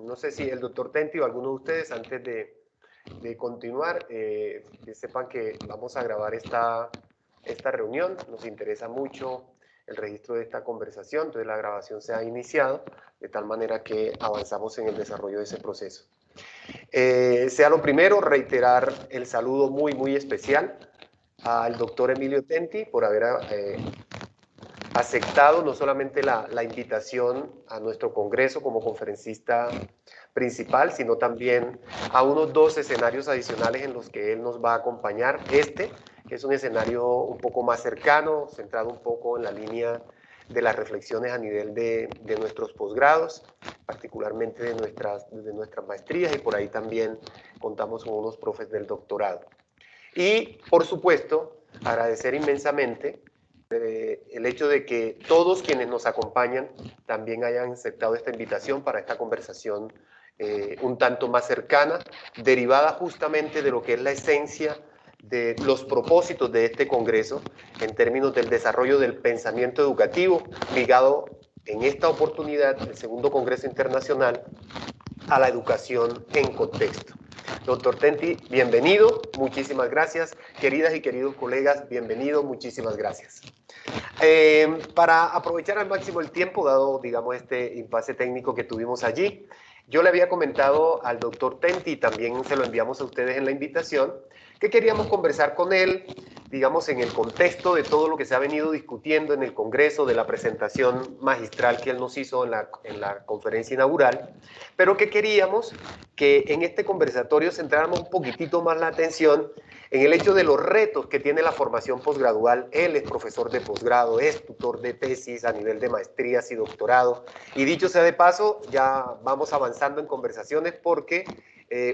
No sé si el doctor Tenti o alguno de ustedes, antes de continuar, que sepan que vamos a grabar esta reunión. Nos interesa mucho el registro de esta conversación, entonces la grabación se ha iniciado, de tal manera que avanzamos en el desarrollo de ese proceso. Sea lo primero, reiterar el saludo muy especial al doctor Emilio Tenti por haber aceptado no solamente la invitación a nuestro congreso como conferencista principal, sino también a unos 2 escenarios adicionales en los que él nos va a acompañar. Que es un escenario un poco más cercano, centrado un poco en la línea de las reflexiones a nivel de nuestros posgrados, particularmente de nuestras maestrías, y por ahí también contamos con unos profes del doctorado. Y, por supuesto, agradecer inmensamente el hecho de que todos quienes nos acompañan también hayan aceptado esta invitación para esta conversación un tanto más cercana, derivada justamente de lo que es la esencia de los propósitos de este congreso en términos del desarrollo del pensamiento educativo, ligado en esta oportunidad, el segundo Congreso Internacional, a la educación en contexto. Doctor Tenti, bienvenido, muchísimas gracias. Queridas y queridos colegas, bienvenidos, muchísimas gracias. Para aprovechar al máximo el tiempo, dado, digamos, este impasse técnico que tuvimos allí, yo le había comentado al doctor Tenti, y también se lo enviamos a ustedes en la invitación, que queríamos conversar con él, digamos, en el contexto de todo lo que se ha venido discutiendo en el Congreso, de la presentación magistral que él nos hizo en la conferencia inaugural, pero que queríamos que en este conversatorio centráramos un poquitito más la atención en el hecho de los retos que tiene la formación posgradual. Él es profesor de posgrado, es tutor de tesis a nivel de maestrías y doctorado. Y dicho sea de paso, ya vamos avanzando en conversaciones porque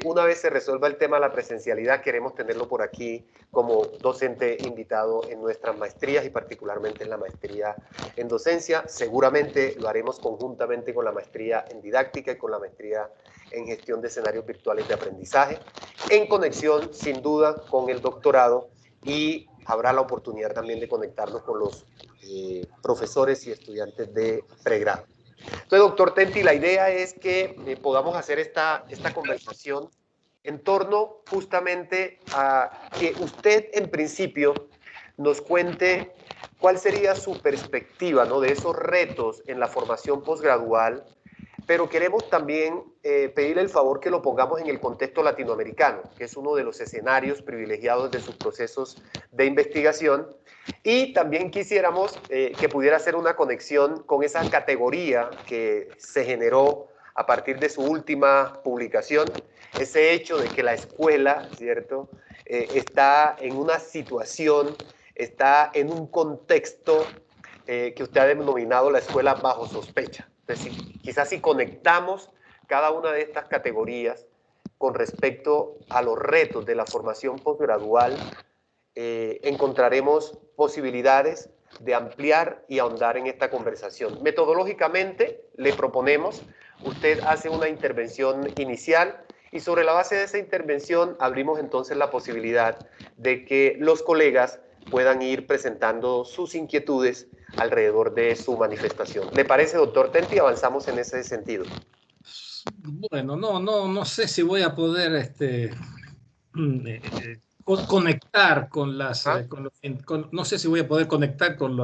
una vez se resuelva el tema de la presencialidad, queremos tenerlo por aquí como docente invitado en nuestras maestrías y particularmente en la maestría en docencia. Seguramente lo haremos conjuntamente con la maestría en didáctica y con la maestría en gestión de escenarios virtuales de aprendizaje, en conexión sin duda con el doctorado, y habrá la oportunidad también de conectarnos con los profesores y estudiantes de pregrado. Entonces, doctor Tenti, la idea es que podamos hacer esta conversación en torno justamente a que usted en principio nos cuente cuál sería su perspectiva, ¿no?, de esos retos en la formación posgradual, pero queremos también pedirle el favor que lo pongamos en el contexto latinoamericano, que es uno de los escenarios privilegiados de sus procesos de investigación, y también quisiéramos que pudiera hacer una conexión con esa categoría que se generó a partir de su última publicación, ese hecho de que la escuela, ¿cierto?, está en una situación, está en un contexto que usted ha denominado la escuela bajo sospecha. Es decir, quizás si conectamos cada una de estas categorías con respecto a los retos de la formación posgradual, encontraremos posibilidades de ampliar y ahondar en esta conversación. Metodológicamente, le proponemos, usted hace una intervención inicial y sobre la base de esa intervención abrimos entonces la posibilidad de que los colegas puedan ir presentando sus inquietudes alrededor de su manifestación. ¿Le parece, doctor Tenti? Avanzamos en ese sentido. Bueno, no sé si voy a poder conectar con las, no sé si voy a poder conectar con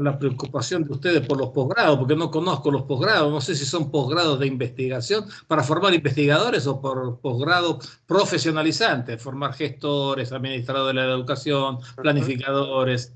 la preocupación de ustedes por los posgrados, porque no conozco los posgrados, no sé si son posgrados de investigación para formar investigadores o por posgrados profesionalizantes, formar gestores, administradores de la educación, planificadores.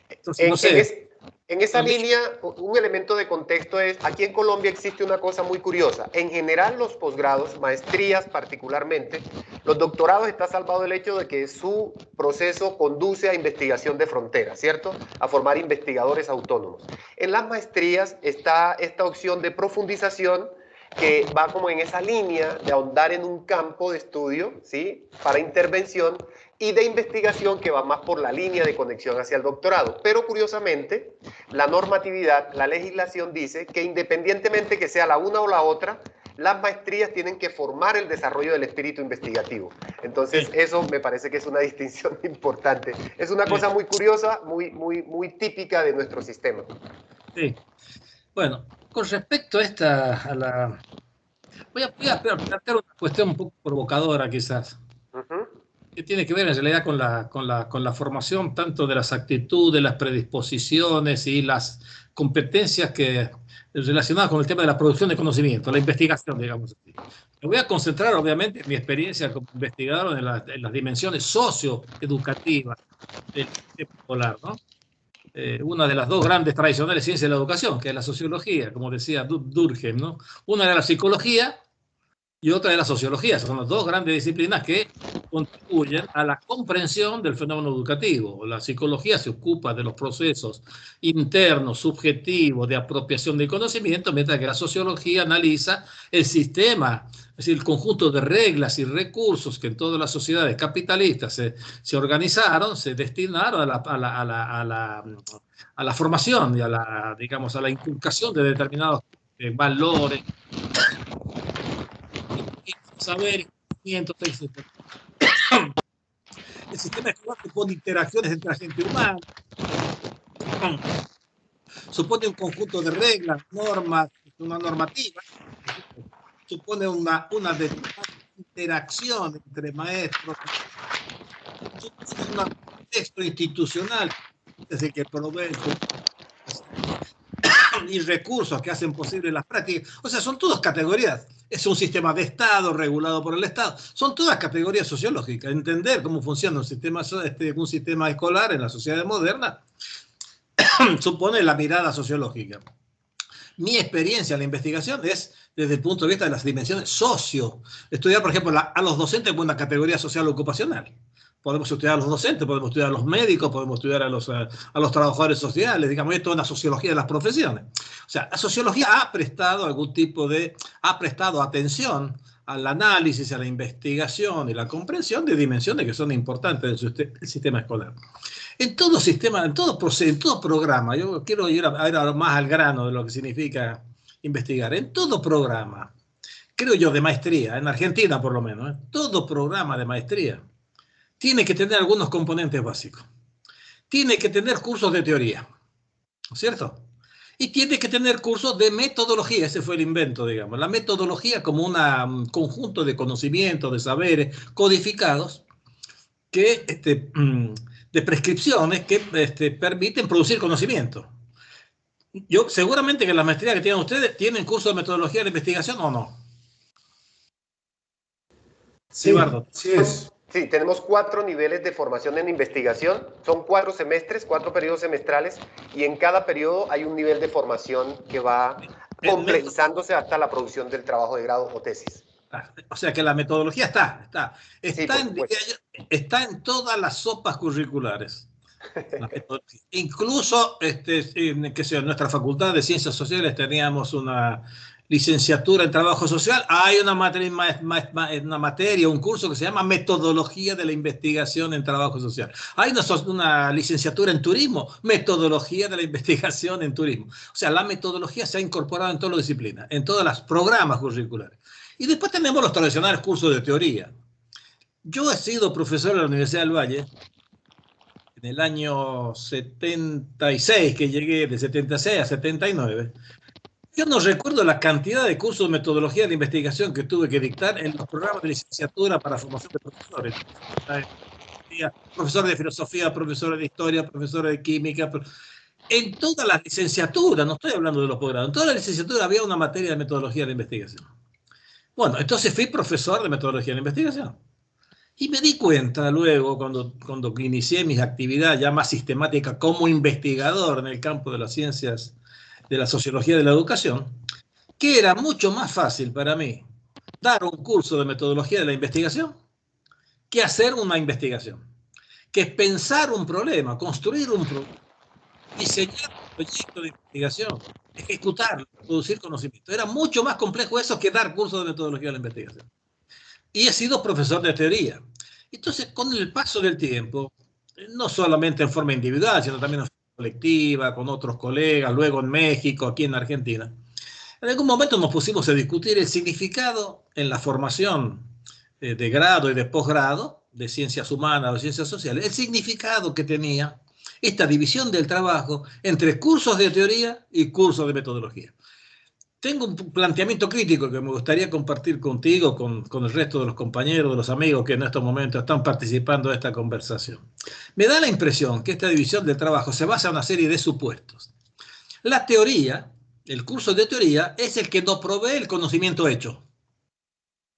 Entonces, no sé. En esa línea, un elemento de contexto es, aquí en Colombia existe una cosa muy curiosa. En general, los posgrados, maestrías particularmente, los doctorados, está salvado el hecho de que su proceso conduce a investigación de frontera, ¿cierto?, a formar investigadores autónomos. En las maestrías está esta opción de profundización que va como en esa línea de ahondar en un campo de estudio, ¿sí?, para intervención, y de investigación que va más por la línea de conexión hacia el doctorado. Pero curiosamente, la normatividad, la legislación dice que independientemente que sea la una o la otra, las maestrías tienen que formar el desarrollo del espíritu investigativo. Entonces, sí, eso me parece que es una distinción importante. Es una cosa muy curiosa, muy típica de nuestro sistema. Sí. Bueno, Con respecto a voy a plantear una cuestión un poco provocadora quizás, que tiene que ver en realidad con la formación tanto de las actitudes, las predisposiciones y las competencias relacionadas con el tema de la producción de conocimiento, la investigación, digamos así. Me voy a concentrar, obviamente, en mi experiencia como investigador en las dimensiones socioeducativas del sistema escolar, ¿no? Una de las dos grandes tradicionales ciencias de la educación, que es la sociología, como decía Durkheim, ¿no? Una era la psicología y otra es la sociología. Son las dos grandes disciplinas que contribuyen a la comprensión del fenómeno educativo. La psicología se ocupa de los procesos internos, subjetivos, de apropiación del conocimiento, mientras que la sociología analiza el sistema, es decir, el conjunto de reglas y recursos que en todas las sociedades capitalistas se organizaron, se destinaron a la formación y digamos, a la inculcación de determinados valores, saber, conocimientos, etc. El sistema escolar supone interacciones entre agentes humanos, supone un conjunto de reglas, normas, una normativa, supone una interacción entre maestros, supone un contexto institucional, es el que provee y recursos que hacen posible las prácticas. O sea, son todas categorías. Es un sistema de Estado regulado por el Estado. Son todas categorías sociológicas. Entender cómo funciona un sistema escolar en la sociedad moderna supone la mirada sociológica. Mi experiencia en la investigación es desde el punto de vista de las dimensiones estudiar, por ejemplo, a los docentes como una categoría social ocupacional. Podemos estudiar a los docentes, podemos estudiar a los médicos, podemos estudiar a los trabajadores sociales, digamos, esto es una sociología de las profesiones. O sea, la sociología ha prestado atención al análisis, a la investigación y la comprensión de dimensiones que son importantes del sistema escolar. En todo sistema, en todo programa, yo quiero ir más al grano de lo que significa investigar. En todo programa, creo yo, de maestría, en Argentina por lo menos, todo programa de maestría tiene que tener algunos componentes básicos. Tiene que tener cursos de teoría, ¿no es cierto? Y tiene que tener cursos de metodología, ese fue el invento, digamos. La metodología como un conjunto de conocimientos, de saberes codificados que de prescripciones que permiten producir conocimiento. Seguramente que la maestría que tienen ustedes tienen curso de metodología de la investigación o no. Sí, sí es. Sí, tenemos 4 niveles de formación en investigación, son 4 semestres, 4 periodos semestrales, y en cada periodo hay un nivel de formación que va complejizándose hasta la producción del trabajo de grado o tesis. O sea que la metodología está en todas las sopas curriculares. Incluso, en nuestra facultad de Ciencias Sociales teníamos una licenciatura en Trabajo Social. Hay una materia, un curso que se llama Metodología de la Investigación en Trabajo Social. Hay una licenciatura en Turismo, Metodología de la Investigación en Turismo. O sea, la metodología se ha incorporado en todas las disciplinas, en todos los programas curriculares. Y después tenemos los tradicionales cursos de teoría. Yo he sido profesor de la Universidad del Valle en el año 76, que llegué de 76 a 79. Yo no recuerdo la cantidad de cursos de metodología de investigación que tuve que dictar en los programas de licenciatura para formación de profesores. Profesores de filosofía, profesores de historia, profesores de química. En todas las licenciaturas, no estoy hablando de los posgrados, en toda la licenciatura había una materia de metodología de investigación. Bueno, entonces fui profesor de metodología de investigación. Y me di cuenta luego, cuando inicié mis actividades ya más sistemáticas como investigador en el campo de las ciencias, de la sociología de la educación, que era mucho más fácil para mí dar un curso de metodología de la investigación que hacer una investigación, que pensar un problema, construir un problema, diseñar un proyecto de investigación, ejecutarlo, producir conocimiento. Era mucho más complejo eso que dar cursos de metodología de la investigación. Y he sido profesor de teoría. Entonces, con el paso del tiempo, no solamente en forma individual, sino también en forma colectiva, con otros colegas, luego en México, aquí en Argentina, en algún momento nos pusimos a discutir el significado en la formación de grado y de posgrado, de ciencias humanas o ciencias sociales, el significado que tenía esta división del trabajo entre cursos de teoría y cursos de metodología. Tengo un planteamiento crítico que me gustaría compartir contigo, con el resto de los compañeros, de los amigos que en estos momentos están participando de esta conversación. Me da la impresión que esta división del trabajo se basa en una serie de supuestos. La teoría, el curso de teoría, es el que nos provee el conocimiento hecho.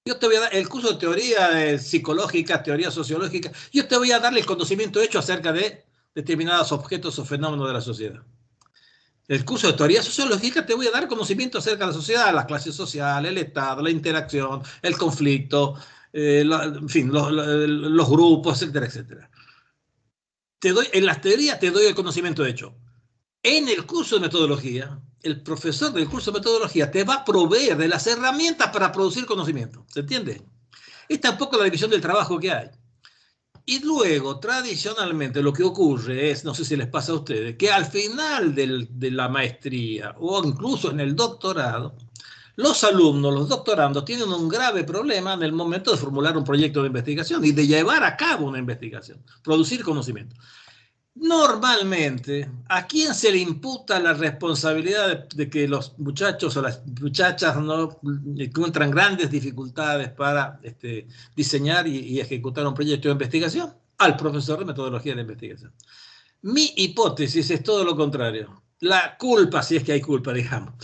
Yo te voy a dar el curso de teoría psicológica, teoría sociológica, yo te voy a darle el conocimiento hecho acerca de determinados objetos o fenómenos de la sociedad. El curso de teoría sociológica te voy a dar conocimiento acerca de la sociedad, las clases sociales, el Estado, la interacción, el conflicto, en fin, los grupos, etcétera, etcétera. En las teorías te doy el conocimiento hecho. En el curso de metodología, el profesor del curso de metodología te va a proveer de las herramientas para producir conocimiento. ¿Se entiende? Esta es un poco la división del trabajo que hay. Y luego, tradicionalmente, lo que ocurre es, no sé si les pasa a ustedes, que al final de la maestría o incluso en el doctorado, los alumnos, los doctorandos, tienen un grave problema en el momento de formular un proyecto de investigación y de llevar a cabo una investigación, producir conocimiento. Normalmente, ¿a quién se le imputa la responsabilidad de que los muchachos o las muchachas no encuentran grandes dificultades para diseñar y ejecutar un proyecto de investigación? Al profesor de metodología de la investigación. Mi hipótesis es todo lo contrario. La culpa, si es que hay culpa, digamos,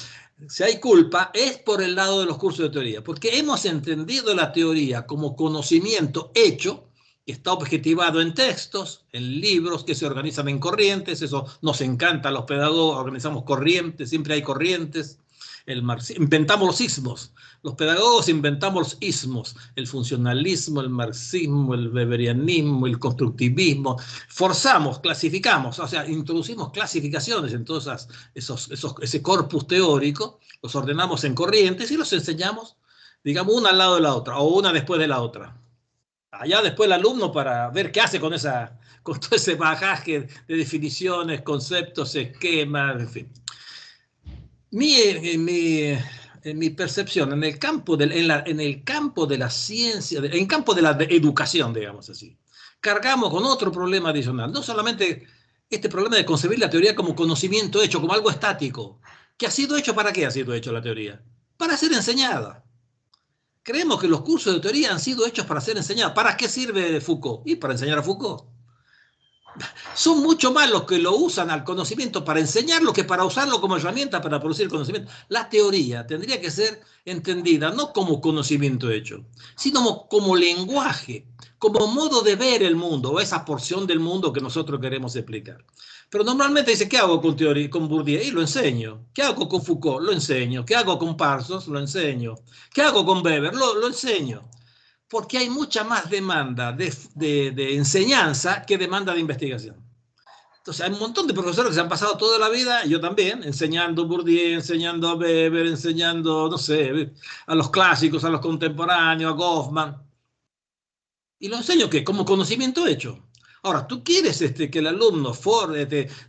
si hay culpa, es por el lado de los cursos de teoría, porque hemos entendido la teoría como conocimiento hecho, que está objetivado en textos, en libros que se organizan en corrientes. Eso nos encanta a los pedagogos, organizamos corrientes, siempre hay corrientes. Inventamos los ismos, los pedagogos inventamos los ismos, el funcionalismo, el marxismo, el weberianismo, el constructivismo, forzamos, clasificamos, o sea, introducimos clasificaciones en todos ese corpus teórico, los ordenamos en corrientes y los enseñamos, digamos, una al lado de la otra, o una después de la otra. Allá después el alumno para ver qué hace con todo ese bagaje de definiciones, conceptos, esquemas, en fin. Mi percepción en el campo de la ciencia, en el campo de la educación, digamos así, cargamos con otro problema adicional. No solamente este problema de concebir la teoría como conocimiento hecho, como algo estático. ¿Qué ha sido hecho? ¿Para qué ha sido hecho la teoría? Para ser enseñada. Creemos que los cursos de teoría han sido hechos para ser enseñados. ¿Para qué sirve Foucault? Y para enseñar a Foucault. Son mucho más los que lo usan al conocimiento para enseñarlo que para usarlo como herramienta para producir conocimiento. La teoría tendría que ser entendida no como conocimiento hecho, sino como lenguaje, como modo de ver el mundo, o esa porción del mundo que nosotros queremos explicar. Pero normalmente dice, ¿qué hago con Bourdieu? Y lo enseño. ¿Qué hago con Foucault? Lo enseño. ¿Qué hago con Parsons? Lo enseño. ¿Qué hago con Weber? Lo enseño. Porque hay mucha más demanda de enseñanza que demanda de investigación. Entonces, hay un montón de profesores que se han pasado toda la vida, yo también, enseñando Bourdieu, enseñando a Weber, enseñando, no sé, a los clásicos, a los contemporáneos, a Goffman. ¿Y lo enseño qué? Como conocimiento hecho. Ahora, tú quieres que el alumno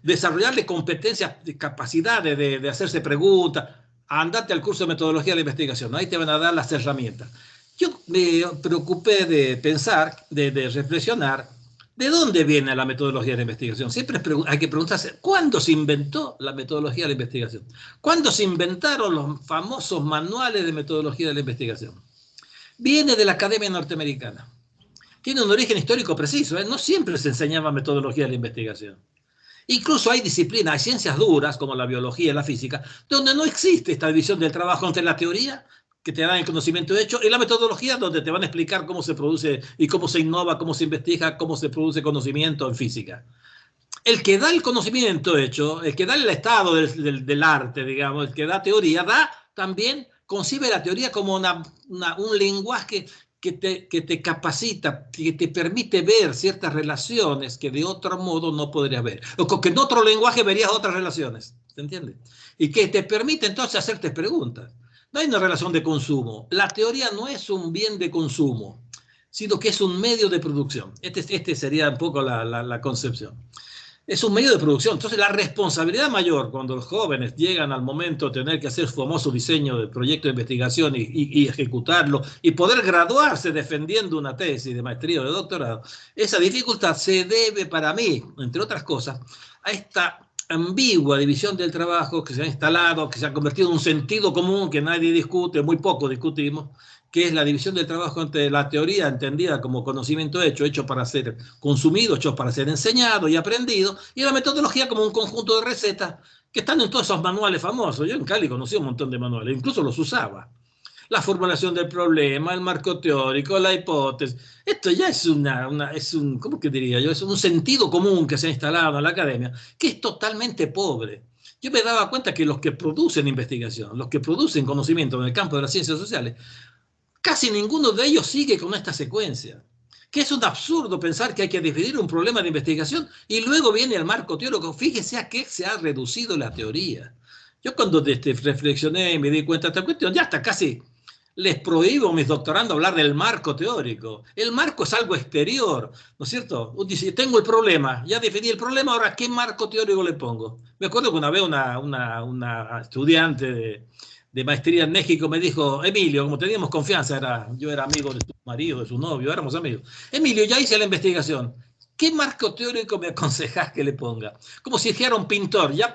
desarrollarle competencias, capacidades de hacerse preguntas, andate al curso de metodología de la investigación, ahí te van a dar las herramientas. Yo me preocupé de pensar, de reflexionar, ¿de dónde viene la metodología de la investigación? Siempre hay que preguntarse, ¿cuándo se inventó la metodología de la investigación? ¿Cuándo se inventaron los famosos manuales de metodología de la investigación? Viene de la Academia Norteamericana. Tiene un origen histórico preciso, ¿eh? No siempre se enseñaba metodología de la investigación. Incluso hay disciplinas, hay ciencias duras, como la biología y la física, donde no existe esta división del trabajo entre la teoría, que te dan el conocimiento hecho, y la metodología, donde te van a explicar cómo se produce y cómo se innova, cómo se investiga, cómo se produce conocimiento en física. El que da el conocimiento hecho, el que da el estado del arte, digamos, el que da teoría, también concibe la teoría como un lenguaje que te capacita, que te permite ver ciertas relaciones que de otro modo no podrías ver. O que en otro lenguaje verías otras relaciones, ¿se entiende? Y que te permite entonces hacerte preguntas. No hay una relación de consumo. La teoría no es un bien de consumo, sino que es un medio de producción. Este sería un poco la concepción. Es un medio de producción. Entonces, la responsabilidad mayor cuando los jóvenes llegan al momento de tener que hacer su famoso diseño de proyecto de investigación y ejecutarlo y poder graduarse defendiendo una tesis de maestría o de doctorado, esa dificultad se debe para mí, entre otras cosas, a esta ambigua división del trabajo que se ha instalado, que se ha convertido en un sentido común que nadie discute, muy poco discutimos, que es la división del trabajo entre la teoría entendida como conocimiento hecho para ser consumido, hecho para ser enseñado y aprendido, y la metodología como un conjunto de recetas que están en todos esos manuales famosos. Yo en Cali conocí un montón de manuales, incluso los usaba. La formulación del problema, el marco teórico, la hipótesis. Esto ya es ¿cómo que diría yo? Es un sentido común que se ha instalado en la academia, que es totalmente pobre. Yo me daba cuenta que los que producen investigación, los que producen conocimiento en el campo de las ciencias sociales, casi ninguno de ellos sigue con esta secuencia. Que es un absurdo pensar que hay que definir un problema de investigación y luego viene el marco teórico. Fíjese a qué se ha reducido la teoría. Yo cuando reflexioné y me di cuenta de esta cuestión, ya hasta casi les prohíbo a mis doctorandos hablar del marco teórico. El marco es algo exterior, ¿no es cierto? Dice, tengo el problema, ya definí el problema, ahora ¿qué marco teórico le pongo? Me acuerdo que una vez una estudiante de maestría en México me dijo, Emilio, como teníamos confianza, yo era amigo de su marido, de su novio, éramos amigos. Emilio, ya hice la investigación. ¿Qué marco teórico me aconsejás que le ponga? Como si dijera un pintor, ya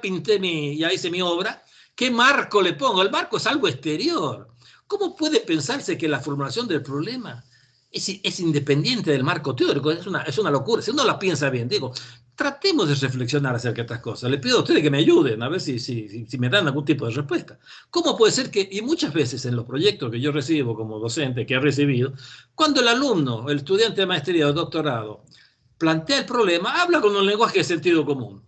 hice mi obra, ¿qué marco le pongo? El marco es algo exterior. ¿Cómo puede pensarse que la formulación del problema es independiente del marco teórico? Es una locura. Si uno la piensa bien, digo, tratemos de reflexionar acerca de estas cosas. Les pido a ustedes que me ayuden a ver si me dan algún tipo de respuesta. ¿Cómo puede ser que, y muchas veces en los proyectos que yo recibo como docente, que he recibido, cuando el alumno, el estudiante de maestría o doctorado, plantea el problema, habla con un lenguaje de sentido común.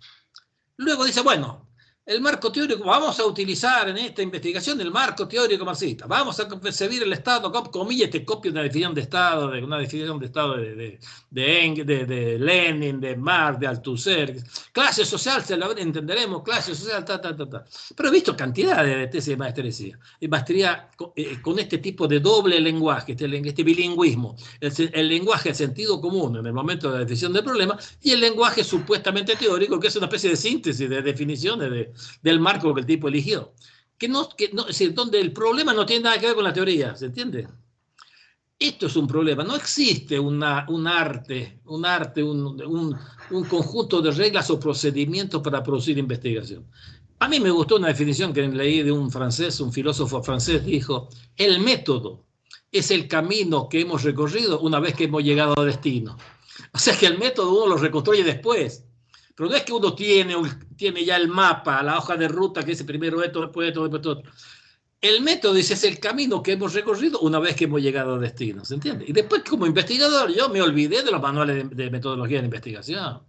Luego dice, bueno, el marco teórico, vamos a utilizar en esta investigación el marco teórico marxista, vamos a concebir el Estado, comillas, te copio una definición de Estado, de Lenin, de Marx, de Althusser, clase social, se lo entenderemos, clase social, Pero he visto cantidades de tesis de maestría con este tipo de doble lenguaje, este bilingüismo, el lenguaje de sentido común en el momento de la definición del problema y el lenguaje supuestamente teórico, que es una especie de síntesis de definiciones del marco que el tipo eligió. Es decir, donde el problema no tiene nada que ver con la teoría, ¿se entiende? Esto es un problema. No existe un conjunto de reglas o procedimientos para producir investigación. A mí me gustó una definición que leí de un filósofo francés, dijo, el método es el camino que hemos recorrido una vez que hemos llegado a destino. O sea que el método uno lo reconstruye después. Pero no es que uno tiene ya el mapa, la hoja de ruta, que dice primero esto, después esto, después esto. El método dice, es el camino que hemos recorrido una vez que hemos llegado a destino, ¿se entiende? Y después, como investigador, yo me olvidé de los manuales de metodología de investigación.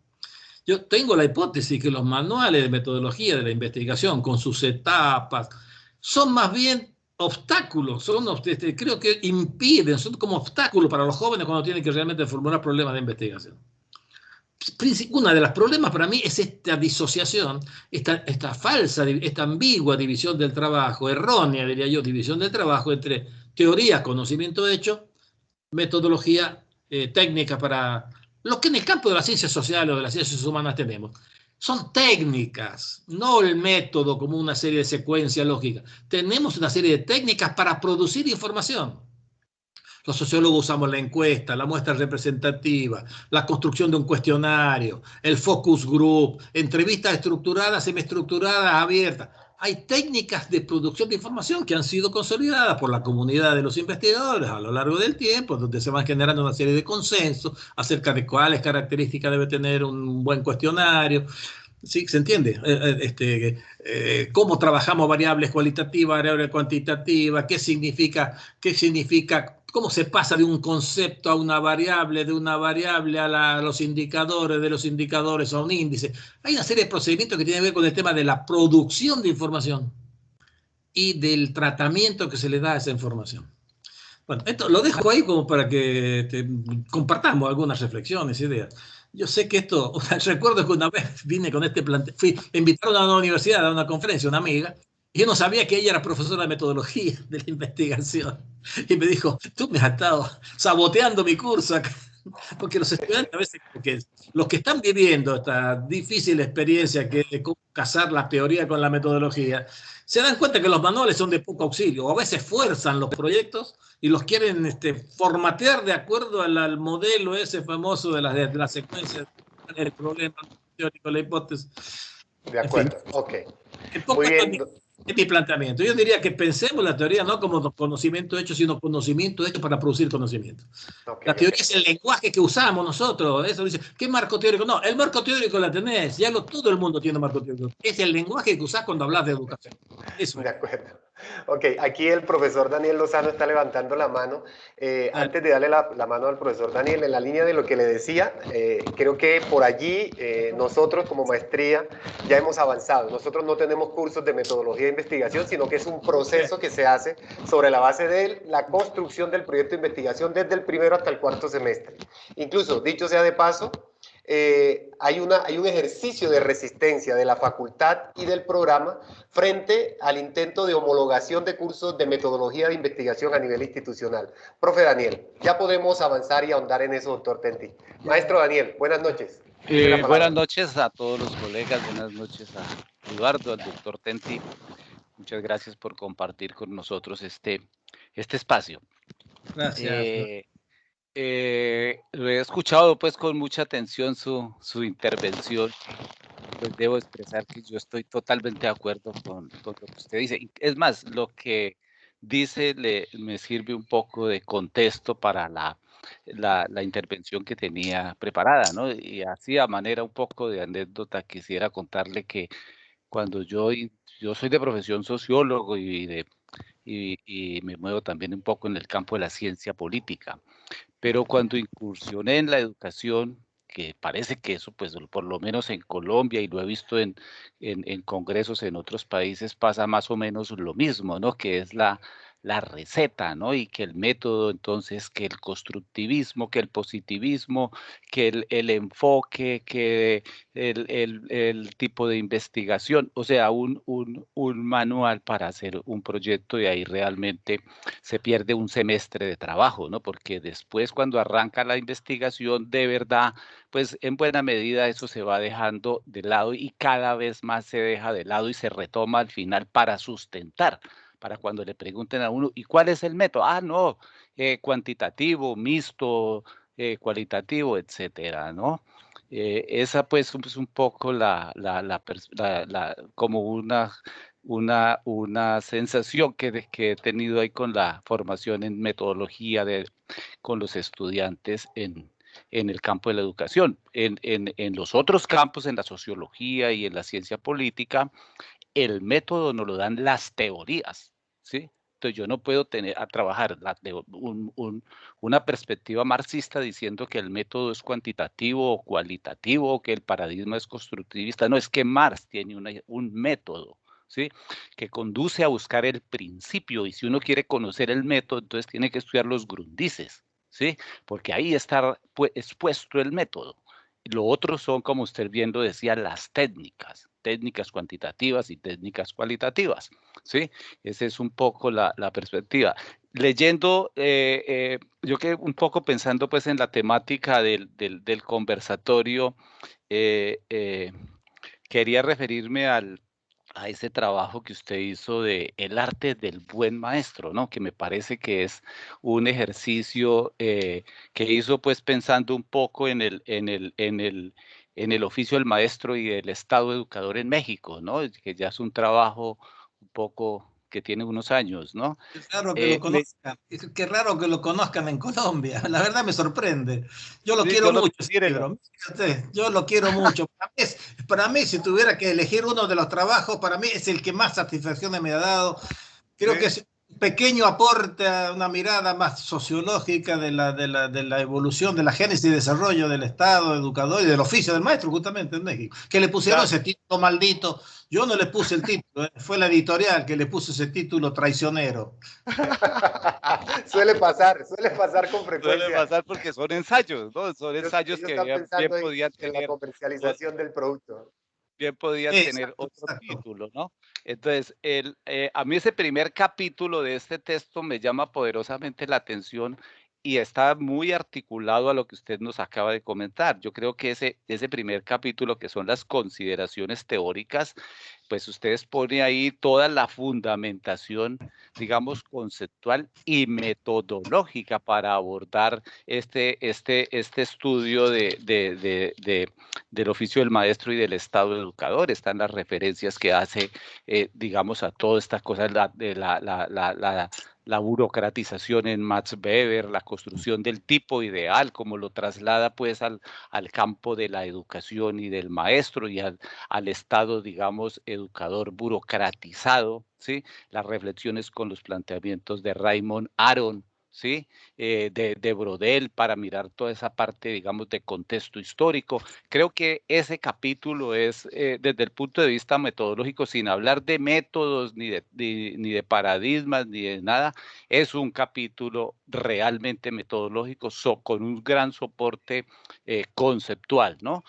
Yo tengo la hipótesis que los manuales de metodología de la investigación, con sus etapas, son más bien obstáculos, creo que impiden, son como obstáculos para los jóvenes cuando tienen que realmente formular problemas de investigación. Uno de los problemas para mí es esta disociación, esta falsa, esta ambigua división del trabajo, errónea, diría yo, división del trabajo entre teoría, conocimiento hecho, metodología, técnica para lo que en el campo de las ciencias sociales o de las ciencias humanas tenemos. Son técnicas, no el método como una serie de secuencias lógicas. Tenemos una serie de técnicas para producir información. Los sociólogos usamos la encuesta, la muestra representativa, la construcción de un cuestionario, el focus group, entrevistas estructuradas, semiestructuradas, abiertas. Hay técnicas de producción de información que han sido consolidadas por la comunidad de los investigadores a lo largo del tiempo, donde se van generando una serie de consensos acerca de cuáles características debe tener un buen cuestionario. ¿Sí? ¿Se entiende? ¿Cómo trabajamos variables cualitativas, variables cuantitativas? ¿Qué significa? ¿Cómo se pasa de un concepto a una variable, de una variable a los indicadores, de los indicadores a un índice? Hay una serie de procedimientos que tienen que ver con el tema de la producción de información y del tratamiento que se le da a esa información. Bueno, esto lo dejo ahí como para que compartamos algunas reflexiones, ideas. Yo sé que esto, recuerdo que una vez vine con este me invitaron a una universidad, a una conferencia, una amiga, y yo no sabía que ella era profesora de metodología de la investigación. Y me dijo, tú me has estado saboteando mi curso acá. Porque los estudiantes a veces, porque los que están viviendo esta difícil experiencia que es de cómo casar la teoría con la metodología, se dan cuenta que los manuales son de poco auxilio, o a veces fuerzan los proyectos y los quieren formatear de acuerdo al modelo ese famoso de la secuencia del problema teórico, la hipótesis. De En fin, acuerdo, ok. en poco Muy esto bien. es mi planteamiento. Yo diría que pensemos la teoría no como conocimiento hecho, sino conocimiento hecho para producir conocimiento. Ok, La teoría es el lenguaje que usamos nosotros. Eso dice, ¿qué marco teórico? No, el marco teórico la tenés. Todo el mundo tiene marco teórico. Es el lenguaje que usás cuando hablas de educación. Eso de es. acuerdo. Ok, aquí el profesor Daniel Lozano está levantando la mano. Antes de darle la mano al profesor Daniel, en la línea de lo que le decía, creo que por allí nosotros como maestría ya hemos avanzado. Nosotros no tenemos cursos de metodología de investigación, sino que es un proceso que se hace sobre la base de la construcción del proyecto de investigación desde el primero hasta el cuarto semestre. Incluso, dicho sea de paso, hay un ejercicio de resistencia de la facultad y del programa frente al intento de homologación de cursos de metodología de investigación a nivel institucional. Profe Daniel, ya podemos avanzar y ahondar en eso, doctor Tenti. Maestro Daniel, buenas noches. Buenas noches a todos los colegas, buenas noches a Eduardo, al doctor Tenti. Muchas gracias por compartir con nosotros este espacio. Gracias. Lo he escuchado pues con mucha atención su intervención. Pues debo expresar que yo estoy totalmente de acuerdo con lo que usted dice. Es más, lo que dice me sirve un poco de contexto para la intervención que tenía preparada, ¿no? Y así a manera un poco de anécdota quisiera contarle que cuando yo soy de profesión sociólogo y me muevo también un poco en el campo de la ciencia política. Pero cuando incursioné en la educación, que parece que eso, pues por lo menos en Colombia, y lo he visto en congresos en otros países, pasa más o menos lo mismo, ¿no? Que es la receta, ¿no? Y que el método, entonces, que el constructivismo, que el positivismo, que el enfoque, que el tipo de investigación, o sea, un manual para hacer un proyecto y ahí realmente se pierde un semestre de trabajo, ¿no? Porque después cuando arranca la investigación de verdad, pues en buena medida eso se va dejando de lado y cada vez más se deja de lado y se retoma al final para sustentar, para cuando le pregunten a uno, ¿y cuál es el método? Ah, no, cuantitativo, mixto, cualitativo, etcétera, ¿no? Esa pues es un poco como una sensación que he tenido ahí con la formación en metodología con los estudiantes en el campo de la educación. En los otros campos, en la sociología y en la ciencia política, el método nos lo dan las teorías, ¿sí? Entonces yo no puedo trabajar una perspectiva marxista diciendo que el método es cuantitativo o cualitativo o que el paradigma es constructivista. No, es que Marx tiene un método, ¿sí? Que conduce a buscar el principio, y si uno quiere conocer el método, entonces tiene que estudiar los grundices, ¿sí? Porque ahí está expuesto el método. Lo otro son, como usted bien lo decía, las técnicas cuantitativas y técnicas cualitativas, ¿sí? Esa es un poco la perspectiva. Leyendo, yo que un poco pensando pues en la temática del conversatorio, quería referirme a ese trabajo que usted hizo de el arte del buen maestro, ¿no? Que me parece que es un ejercicio que hizo pues pensando un poco en el oficio del maestro y el Estado educador en México, ¿no? Que ya es un trabajo un poco que tiene unos años, ¿no? Es raro que lo conozcan. Qué raro que lo conozcan en Colombia. La verdad me sorprende. Yo lo Sí, quiero mucho ese mírenlo. libro. Fíjate, yo lo quiero mucho. Para mí, si tuviera que elegir uno de los trabajos, para mí es el que más satisfacción me ha dado. Creo que es un pequeño aporte a una mirada más sociológica de la evolución, de la génesis y desarrollo del Estado educador y del oficio del maestro, justamente en México. Que le pusieron ese título maldito. Yo no le puse el título, fue la editorial que le puso ese título traicionero. Suele pasar con Suele frecuencia. pasar porque son ensayos, ¿no? Son ensayos Ellos que están bien pensando podían en la tener comercialización del producto. Exacto, otro exacto. título, ¿no? Entonces, a mí ese primer capítulo de este texto me llama poderosamente la atención y está muy articulado a lo que usted nos acaba de comentar. Yo creo que ese primer capítulo, que son las consideraciones teóricas, pues ustedes ponen ahí toda la fundamentación, digamos, conceptual y metodológica para abordar este estudio del oficio del maestro y del estado educador. Están las referencias que hace, digamos, a todas estas cosas de la burocratización en Max Weber, la construcción del tipo ideal, como lo traslada pues al campo de la educación y del maestro y al estado, digamos, educador burocratizado, ¿sí? Las reflexiones con los planteamientos de Raymond Aron, ¿sí? De Brodel, para mirar toda esa parte, digamos, de contexto histórico. Creo que ese capítulo es, desde el punto de vista metodológico, sin hablar de métodos, ni de paradigmas, ni de nada, es un capítulo realmente metodológico, con un gran soporte conceptual, ¿no?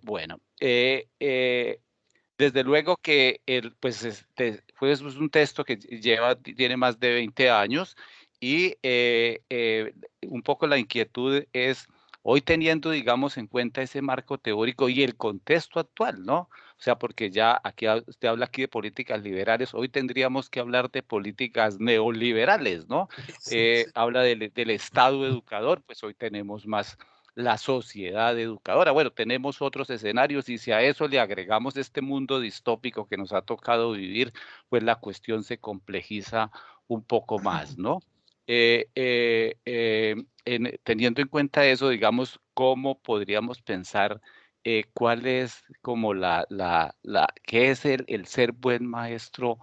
Bueno, desde luego que fue un texto que tiene más de 20 años y un poco la inquietud es, hoy teniendo, digamos, en cuenta ese marco teórico y el contexto actual, ¿no? O sea, porque ya usted habla aquí de políticas liberales, hoy tendríamos que hablar de políticas neoliberales, ¿no? Sí. Habla del Estado educador, pues hoy tenemos más la sociedad educadora. Bueno, tenemos otros escenarios y si a eso le agregamos este mundo distópico que nos ha tocado vivir, pues la cuestión se complejiza un poco más, ¿no? Teniendo en cuenta eso, digamos, ¿cómo podríamos pensar cuál es como qué es el ser buen maestro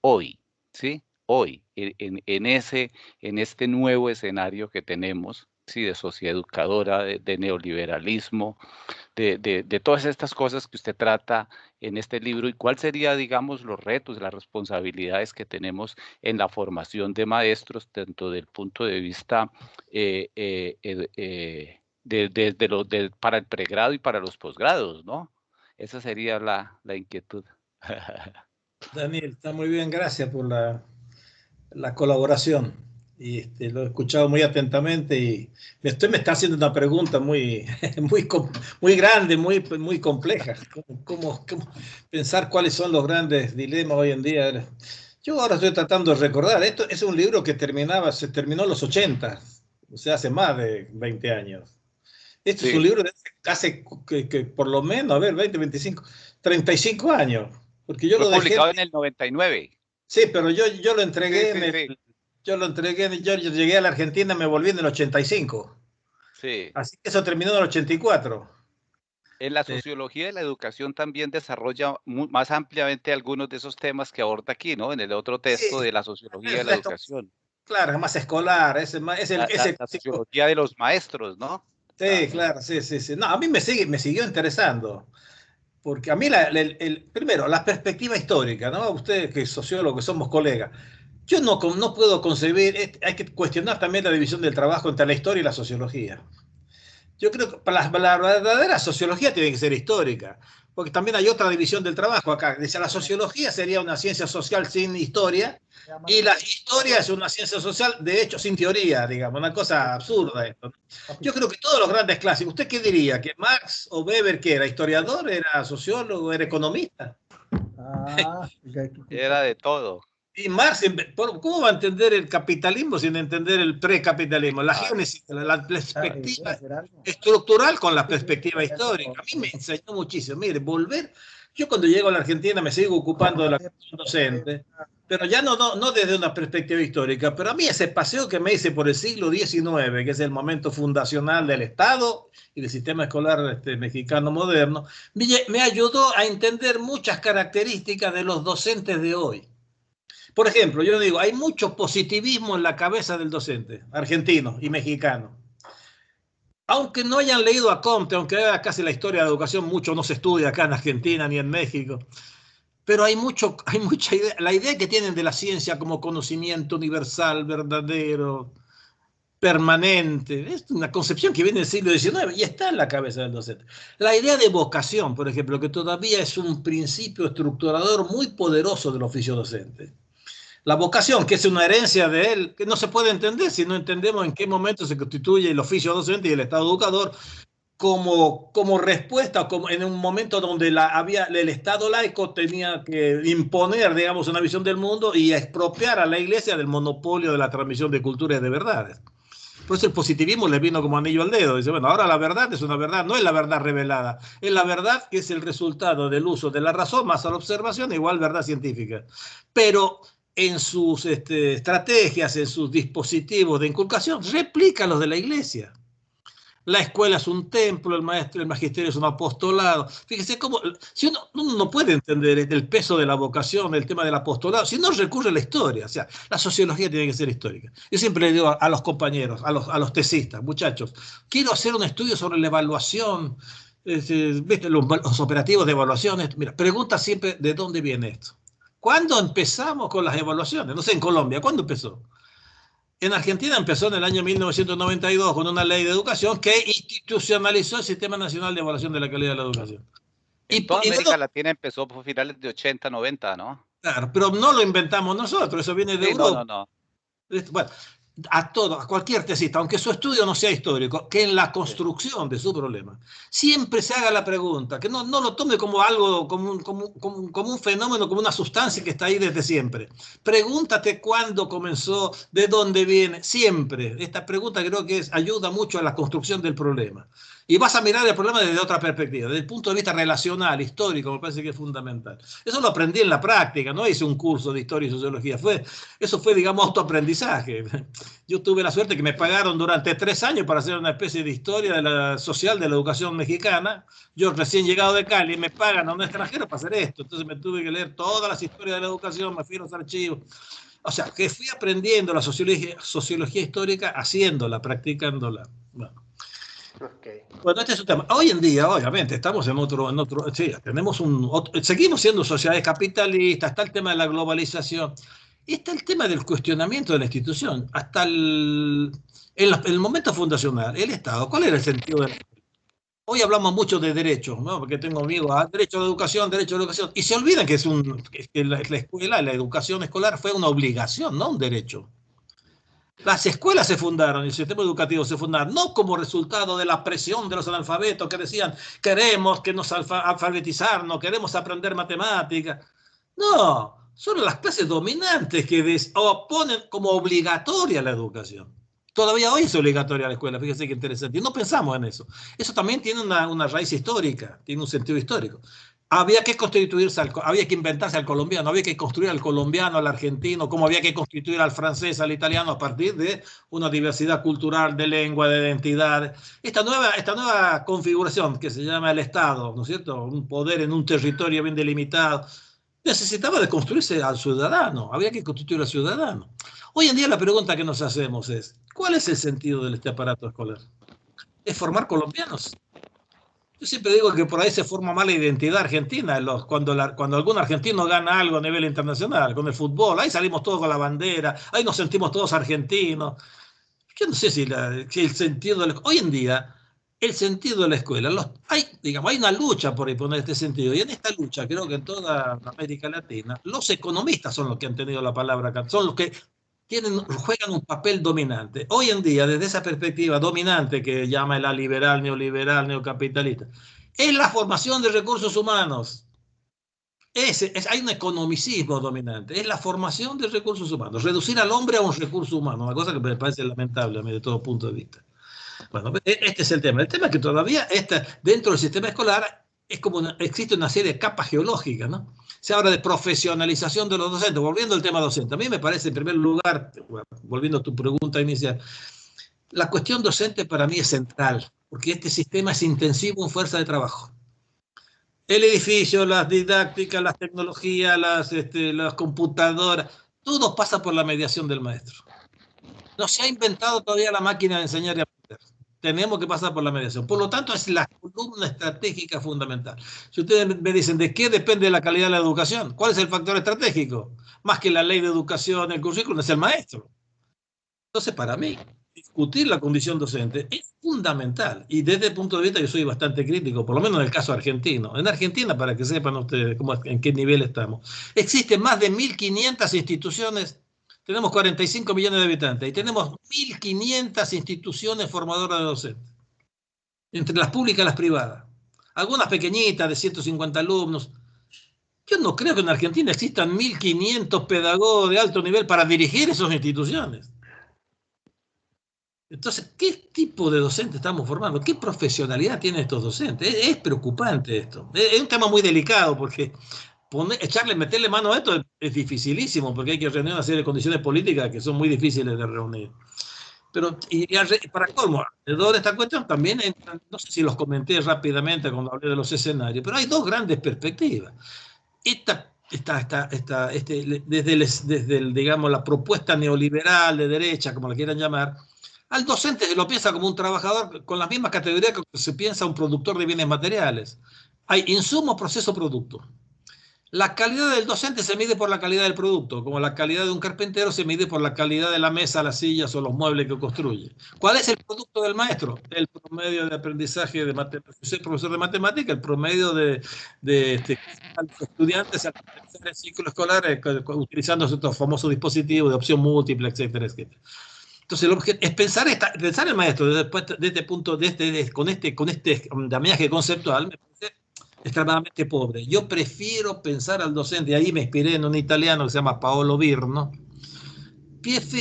hoy, ¿sí? Hoy, en este nuevo escenario que tenemos, sí, de sociedad educadora, de neoliberalismo, de todas estas cosas que usted trata en este libro, y cuál sería, digamos, los retos, las responsabilidades que tenemos en la formación de maestros, tanto del punto de vista para el pregrado y para los posgrados, ¿no? Esa sería la inquietud. Daniel, está muy bien, gracias por la colaboración. Y lo he escuchado muy atentamente y me está haciendo una pregunta muy, muy grande, muy compleja. ¿Cómo pensar cuáles son los grandes dilemas hoy en día? Yo ahora estoy tratando de recordar, esto es un libro que se terminó en los 80, o sea, hace más de 20 años. Este es un Sí, libro de hace que por lo menos, a ver, 20, 25, 35 años, porque yo fue lo dejé. publicado en el 99. Sí, pero yo lo Sí, entregué sí, sí, yo llegué a la Argentina, me volví en el 85. sí. Así que eso terminó en el 84. En la Eh, sociología de la educación también desarrolla más ampliamente algunos de esos temas que aborda aquí, ¿no? En el otro texto sí, de la sociología de el la resto, educación, claro, es más escolar, la sociología de los maestros, ¿no? sí, También. claro, sí, sí, sí. No, a mí me siguió interesando, porque a mí, primero, la perspectiva histórica, ¿no? Usted que es sociólogo, que somos colegas, yo no puedo concebir, hay que cuestionar también la división del trabajo entre la historia y la sociología. Yo creo que la verdadera sociología tiene que ser histórica, porque también hay otra división del trabajo acá. Dice, la sociología sería una ciencia social sin historia y la historia es una ciencia social, de hecho, sin teoría, digamos, una cosa absurda esto. Yo creo que todos los grandes clásicos, ¿usted qué diría? ¿Que Marx o Weber, que era historiador, era sociólogo, era economista? Ah, Era de todo. Y Marx, ¿cómo va a entender el capitalismo sin entender el precapitalismo? La Claro. génesis, la perspectiva estructural con la perspectiva histórica. A mí me enseñó muchísimo. Mire, yo cuando llego a la Argentina me sigo ocupando de la cuestión docente, pero ya no desde una perspectiva histórica, pero a mí ese paseo que me hice por el siglo XIX, que es el momento fundacional del Estado y del sistema escolar mexicano moderno, me ayudó a entender muchas características de los docentes de hoy. Por ejemplo, yo digo, hay mucho positivismo en la cabeza del docente argentino y mexicano. Aunque no hayan leído a Comte, aunque casi la historia de la educación mucho no se estudia acá en Argentina ni en México, pero hay mucha idea, la idea que tienen de la ciencia como conocimiento universal, verdadero, permanente, es una concepción que viene del siglo XIX y está en la cabeza del docente. La idea de vocación, por ejemplo, que todavía es un principio estructurador muy poderoso del oficio docente. La vocación, que es una herencia de él, que no se puede entender si no entendemos en qué momento se constituye el oficio docente y el Estado educador como respuesta, como en un momento donde el Estado laico tenía que imponer, digamos, una visión del mundo y expropiar a la Iglesia del monopolio de la transmisión de cultura y de verdades. Por eso el positivismo le vino como anillo al dedo. Dice, bueno, ahora la verdad es una verdad, no es la verdad revelada, es la verdad que es el resultado del uso de la razón más a la observación, igual verdad científica. Pero en sus estrategias, en sus dispositivos de inculcación, replica los de la Iglesia. La escuela es un templo, el magisterio es un apostolado. Fíjese cómo, si uno no puede entender el peso de la vocación, el tema del apostolado, si no recurre a la historia. O sea, la sociología tiene que ser histórica. Yo siempre le digo a los compañeros, a los tesistas, muchachos, quiero hacer un estudio sobre la evaluación, ¿viste? Los operativos de evaluación. Mira, pregunta siempre de dónde viene esto. ¿Cuándo empezamos con las evaluaciones? No sé, en Colombia, ¿cuándo empezó? En Argentina empezó en el año 1992 con una ley de educación que institucionalizó el Sistema Nacional de Evaluación de la Calidad de la Educación. En toda América Latina empezó por finales de 80, 90, ¿no? Claro, pero no lo inventamos nosotros, eso viene de Europa. No. Bueno, a cualquier tesista, aunque su estudio no sea histórico, que en la construcción de su problema siempre se haga la pregunta, que no lo tome como algo, como un fenómeno, como una sustancia que está ahí desde siempre. Pregúntate cuándo comenzó, de dónde viene, siempre. Esta pregunta creo que ayuda mucho a la construcción del problema. Y vas a mirar el problema desde otra perspectiva, desde el punto de vista relacional, histórico, me parece que es fundamental. Eso lo aprendí en la práctica, no hice un curso de historia y sociología, eso fue, digamos, autoaprendizaje. Yo tuve la suerte que me pagaron durante 3 años para hacer una especie de historia social de la educación mexicana. Yo recién llegado de Cali, me pagan a un extranjero para hacer esto, entonces me tuve que leer todas las historias de la educación, me fui a los archivos. O sea, que fui aprendiendo la sociología histórica haciéndola, practicándola. Bueno. Okay. Bueno, este es un tema. Hoy en día, obviamente, estamos en otro, sí, seguimos siendo sociedades capitalistas, está el tema de la globalización, y está el tema del cuestionamiento de la institución, hasta el momento fundacional, el Estado. ¿Cuál era el sentido de la escuela? Hoy hablamos mucho de derechos, ¿no? Porque tengo amigos, derecho a la educación, y se olvidan que la escuela, la educación escolar fue una obligación, no un derecho. Las escuelas se fundaron, el sistema educativo se fundaron, no como resultado de la presión de los analfabetos que decían, queremos que nos alfabetizarnos, queremos aprender matemáticas. No, son las clases dominantes que oponen como obligatoria la educación. Todavía hoy es obligatoria la escuela, fíjense qué interesante. Y no pensamos en eso. Eso también tiene una raíz histórica, tiene un sentido histórico. Había que había que inventarse al colombiano, había que construir al colombiano, al argentino, como había que constituir al francés, al italiano, a partir de una diversidad cultural, de lengua, de identidad. Esta nueva configuración que se llama el Estado, ¿no es cierto? Un poder en un territorio bien delimitado, necesitaba de construirse al ciudadano, había que constituir al ciudadano. Hoy en día la pregunta que nos hacemos es, ¿cuál es el sentido de este aparato escolar? ¿Es formar colombianos? Yo siempre digo que por ahí se forma mala identidad argentina, cuando algún argentino gana algo a nivel internacional, con el fútbol, ahí salimos todos con la bandera, ahí nos sentimos todos argentinos. Yo no sé si el sentido hoy en día, el sentido de la escuela, hay una lucha por imponer este sentido, y en esta lucha, creo que en toda América Latina, los economistas son los que han tenido la palabra, son los que juegan un papel dominante. Hoy en día, desde esa perspectiva dominante que llama la liberal, neoliberal, neocapitalista, es la formación de recursos humanos. Hay un economicismo dominante, es la formación de recursos humanos, reducir al hombre a un recurso humano, una cosa que me parece lamentable a mí de todo punto de vista. Bueno, este es el tema. El tema es que todavía dentro del sistema escolar existe una serie de capas geológicas, ¿no? Se habla de profesionalización de los docentes. Volviendo al tema docente, a mí me parece, en primer lugar, volviendo a tu pregunta inicial, la cuestión docente para mí es central, porque este sistema es intensivo en fuerza de trabajo. El edificio, las didácticas, las tecnologías, las computadoras, todo pasa por la mediación del maestro. No se ha inventado todavía la máquina de enseñar y aprender. Tenemos que pasar por la mediación. Por lo tanto, es la columna estratégica fundamental. Si ustedes me dicen de qué depende la calidad de la educación, ¿cuál es el factor estratégico? Más que la ley de educación, el currículum, es el maestro. Entonces, para mí, discutir la condición docente es fundamental. Y desde el punto de vista yo soy bastante crítico, por lo menos en el caso argentino. En Argentina, para que sepan ustedes en qué nivel estamos, existen más de 1.500 instituciones. Tenemos 45 millones de habitantes y tenemos 1.500 instituciones formadoras de docentes, entre las públicas y las privadas. Algunas pequeñitas de 150 alumnos. Yo no creo que en Argentina existan 1.500 pedagogos de alto nivel para dirigir esas instituciones. Entonces, ¿qué tipo de docente estamos formando? ¿Qué profesionalidad tienen estos docentes? Es preocupante esto. Es un tema muy delicado porque meterle mano a esto es dificilísimo porque hay que reunir una serie de condiciones políticas que son muy difíciles de reunir. Pero, para colmo, alrededor de esta cuestión también, no sé si los comenté rápidamente cuando hablé de los escenarios, pero hay dos grandes perspectivas. Desde digamos, la propuesta neoliberal de derecha, como la quieran llamar, al docente se lo piensa como un trabajador con las mismas categorías que se piensa un productor de bienes materiales. Hay insumo, proceso, producto. La calidad del docente se mide por la calidad del producto, como la calidad de un carpintero se mide por la calidad de la mesa, las sillas o los muebles que construye. ¿Cuál es el producto del maestro? El promedio de aprendizaje de matemáticas. Si soy profesor de matemáticas, el promedio de los estudiantes al finalizar el ciclo escolar utilizando estos famosos dispositivos de opción múltiple, etcétera, etcétera. Entonces, el objeto es pensar el maestro desde este punto, con este andamiaje conceptual, me parece extremadamente pobre. Yo prefiero pensar al docente, y ahí me inspiré en un italiano que se llama Paolo Virno.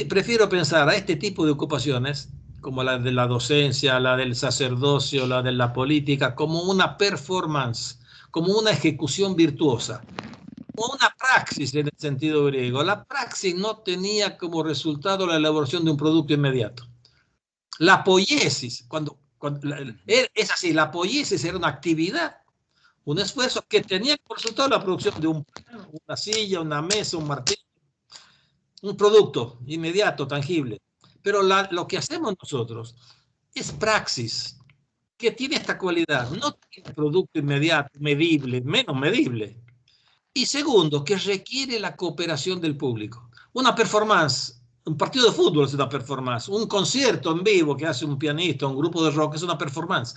Prefiero pensar a este tipo de ocupaciones, como la de la docencia, la del sacerdocio, la de la política, como una performance, como una ejecución virtuosa, como una praxis en el sentido griego. La praxis no tenía como resultado la elaboración de un producto inmediato. La poiesis, es así, la poiesis era una actividad, un esfuerzo que tenía como resultado la producción de un pan, una silla, una mesa, un martillo, un producto inmediato, tangible. Pero lo que hacemos nosotros es praxis, que tiene esta cualidad, no tiene producto inmediato, medible, menos medible. Y segundo, que requiere la cooperación del público. Una performance, un partido de fútbol es una performance, un concierto en vivo que hace un pianista, un grupo de rock es una performance.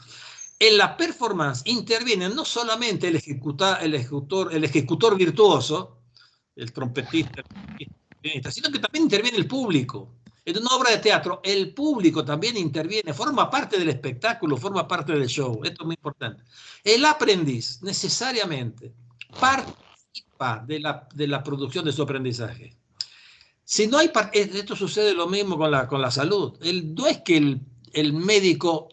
En la performance interviene no solamente el ejecutor virtuoso, el trompetista, sino que también interviene el público. En una obra de teatro, el público también interviene, forma parte del espectáculo, forma parte del show. Esto es muy importante. El aprendiz necesariamente participa de la producción de su aprendizaje. Si no hay, esto sucede lo mismo con la salud. No es que el médico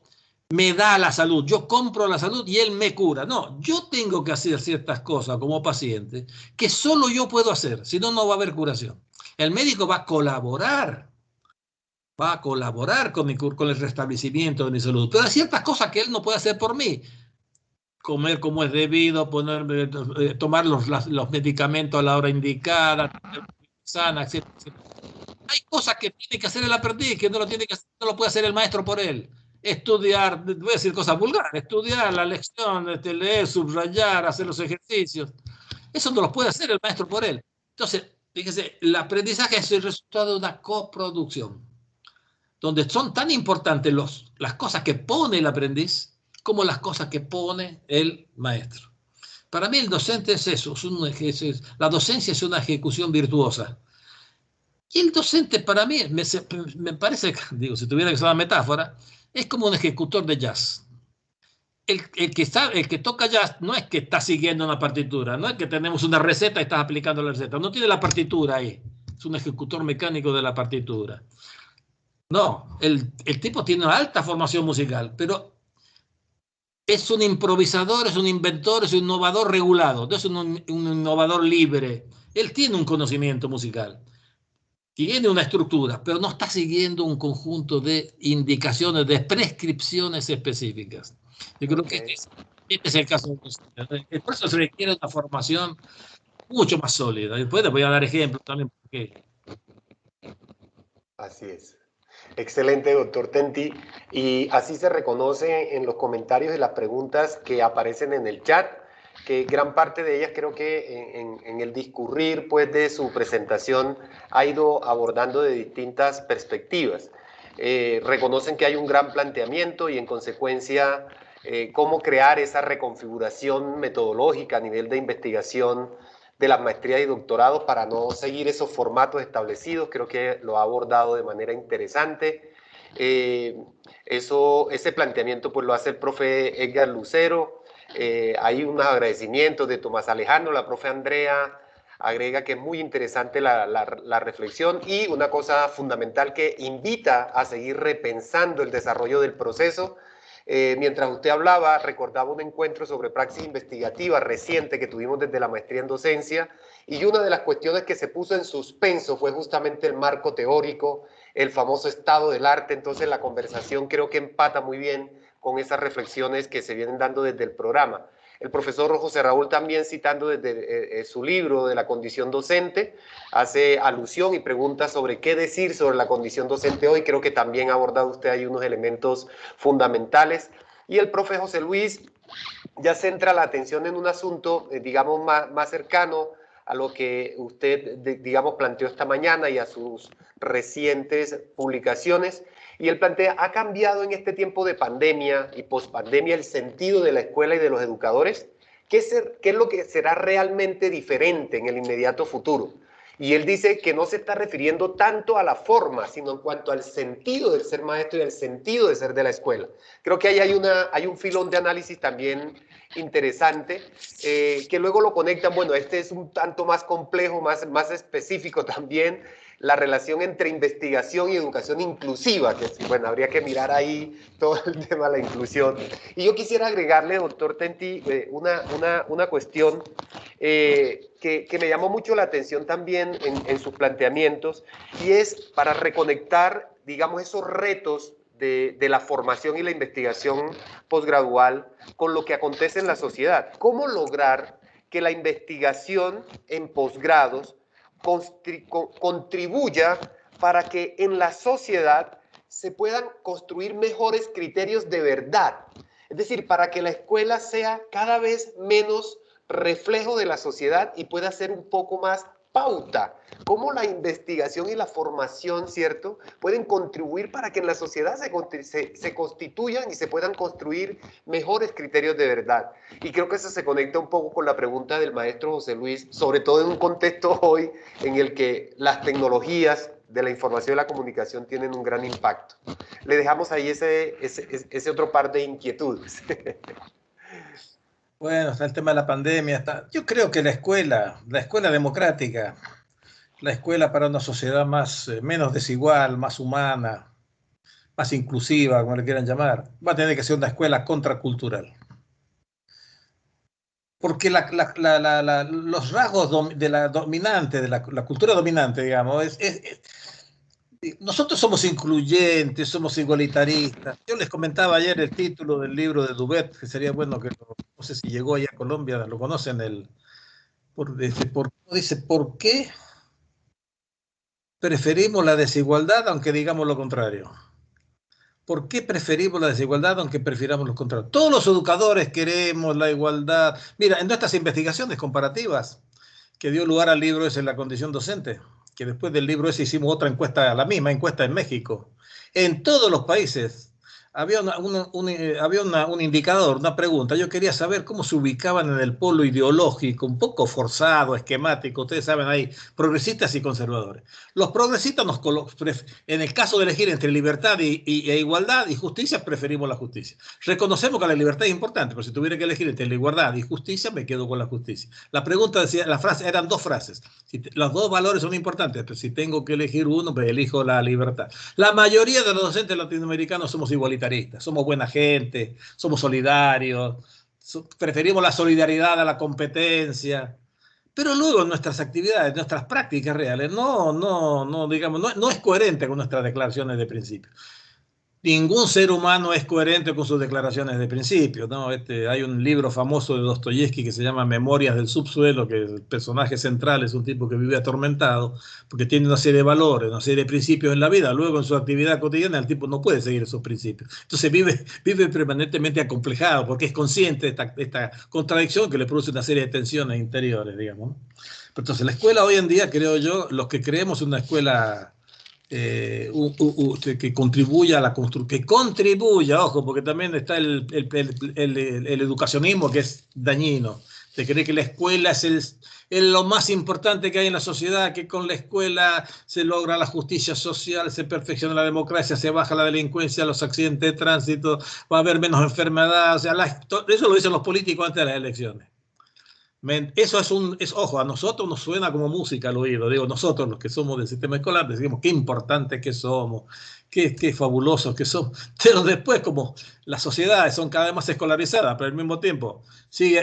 me da la salud, yo compro la salud y él me cura. No, yo tengo que hacer ciertas cosas como paciente que solo yo puedo hacer, si no, no va a haber curación. El médico va a colaborar con el restablecimiento de mi salud, pero hay ciertas cosas que él no puede hacer por mí. Comer como es debido, tomar los medicamentos a la hora indicada, sana, etc. Hay cosas que tiene que hacer el aprendiz, que no lo puede hacer el maestro por él. Estudiar, voy a decir cosas vulgares, estudiar la lección, leer, subrayar, hacer los ejercicios. Eso no lo puede hacer el maestro por él. Entonces, fíjese, el aprendizaje es el resultado de una coproducción, donde son tan importantes las cosas que pone el aprendiz como las cosas que pone el maestro. Para mí el docente es eso, la docencia es una ejecución virtuosa. Y el docente para mí, me parece, digo, si tuviera que ser una metáfora, es como un ejecutor de jazz. El que toca jazz no es que está siguiendo una partitura, no es que tenemos una receta y estás aplicando la receta, no tiene la partitura ahí, es un ejecutor mecánico de la partitura. No, el tipo tiene una alta formación musical, pero es un improvisador, es un inventor, es un innovador regulado, no es un innovador libre. Él tiene un conocimiento musical, tiene una estructura, pero no está siguiendo un conjunto de indicaciones, de prescripciones específicas. Yo creo que este es el caso de nosotros. Por eso se requiere una formación mucho más sólida. Después les voy a dar ejemplos también. Porque... Así es. Excelente, doctor Tenti. Y así se reconoce en los comentarios y las preguntas que aparecen en el chat, que gran parte de ellas creo que en el discurrir pues, de su presentación ha ido abordando de distintas perspectivas. reconocen que hay un gran planteamiento y en consecuencia cómo crear esa reconfiguración metodológica a nivel de investigación de las maestrías y doctorados para no seguir esos formatos establecidos. Creo que lo ha abordado de manera interesante. Ese planteamiento pues lo hace el profe Edgar Lucero. Hay unos agradecimientos de Tomás Alejandro, la profe Andrea agrega que es muy interesante la reflexión y una cosa fundamental que invita a seguir repensando el desarrollo del proceso. Mientras usted hablaba, recordaba un encuentro sobre praxis investigativa reciente que tuvimos desde la maestría en docencia, y una de las cuestiones que se puso en suspenso fue justamente el marco teórico, el famoso estado del arte. Entonces la conversación creo que empata muy bien con esas reflexiones que se vienen dando desde el programa. El profesor José Raúl también, citando desde su libro de la condición docente, hace alusión y pregunta sobre qué decir sobre la condición docente hoy. Creo que también ha abordado usted ahí unos elementos fundamentales. Y el profe José Luis ya centra la atención en un asunto, digamos, más cercano a lo que usted, digamos, planteó esta mañana y a sus recientes publicaciones. Y él plantea, ¿ha cambiado en este tiempo de pandemia y pospandemia el sentido de la escuela y de los educadores? ¿Qué es lo que será realmente diferente en el inmediato futuro? Y él dice que no se está refiriendo tanto a la forma, sino en cuanto al sentido del ser maestro y al sentido de ser de la escuela. Creo que ahí hay un filón de análisis también interesante, que luego lo conectan. Bueno, este es un tanto más complejo, más específico también, la relación entre investigación y educación inclusiva, que bueno, habría que mirar ahí todo el tema de la inclusión. Y yo quisiera agregarle, doctor Tenti, una cuestión que me llamó mucho la atención también en sus planteamientos, y es para reconectar, digamos, esos retos de la formación y la investigación posgradual con lo que acontece en la sociedad. ¿Cómo lograr que la investigación en posgrados contribuya para que en la sociedad se puedan construir mejores criterios de verdad? Es decir, para que la escuela sea cada vez menos reflejo de la sociedad y pueda ser un poco más pauta. Cómo la investigación y la formación, ¿cierto?, pueden contribuir para que en la sociedad se constituyan y se puedan construir mejores criterios de verdad. Y creo que eso se conecta un poco con la pregunta del maestro José Luis, sobre todo en un contexto hoy en el que las tecnologías de la información y la comunicación tienen un gran impacto. Le dejamos ahí ese otro par de inquietudes. Bueno, está el tema de la pandemia. Yo creo que la escuela democrática, la escuela para una sociedad menos desigual, más humana, más inclusiva, como le quieran llamar, va a tener que ser una escuela contracultural. Porque los rasgos de la dominante, de la cultura dominante, digamos, nosotros somos incluyentes, somos igualitaristas. Yo les comentaba ayer el título del libro de Dubet, que sería bueno que no sé si llegó allá a Colombia, lo conocen, dice, ¿por qué preferimos la desigualdad aunque digamos lo contrario? ¿Por qué preferimos la desigualdad aunque prefiramos lo contrario? Todos los educadores queremos la igualdad. Mira, en nuestras investigaciones comparativas que dio lugar al libro ese, La condición docente, que después del libro ese hicimos otra encuesta, la misma encuesta en México. En todos los países había un indicador, una pregunta. Yo quería saber cómo se ubicaban en el polo ideológico, un poco forzado, esquemático. Ustedes saben ahí, progresistas y conservadores. Los progresistas, en el caso de elegir entre libertad e igualdad y justicia, preferimos la justicia. Reconocemos que la libertad es importante, pero si tuviera que elegir entre la igualdad y justicia, me quedo con la justicia. La pregunta decía, eran dos frases. Los dos valores son importantes, pero si tengo que elegir uno, pues elijo la libertad. La mayoría de los docentes latinoamericanos somos igualitarios. Somos buena gente, somos solidarios, preferimos la solidaridad a la competencia, pero luego nuestras actividades, nuestras prácticas reales no es coherente con nuestras declaraciones de principio. Ningún ser humano es coherente con sus declaraciones de principio, ¿no? Hay un libro famoso de Dostoyevsky que se llama Memorias del subsuelo, que el personaje central es un tipo que vive atormentado porque tiene una serie de valores, una serie de principios en la vida. Luego en su actividad cotidiana el tipo no puede seguir esos principios. Entonces vive permanentemente acomplejado porque es consciente de esta contradicción que le produce una serie de tensiones interiores, digamos, ¿no? Entonces la escuela hoy en día, creo yo, los que creemos en una escuela que contribuya a la construcción, que contribuya, ojo, porque también está el educacionismo que es dañino, de creer que la escuela es lo más importante que hay en la sociedad, que con la escuela se logra la justicia social, se perfecciona la democracia, se baja la delincuencia, los accidentes de tránsito, va a haber menos enfermedad, o sea, eso lo dicen los políticos antes de las elecciones. Eso ojo, a nosotros nos suena como música al oído, digo, nosotros los que somos del sistema escolar decimos qué importantes que somos, qué fabulosos que somos, pero después como las sociedades son cada vez más escolarizadas, pero al mismo tiempo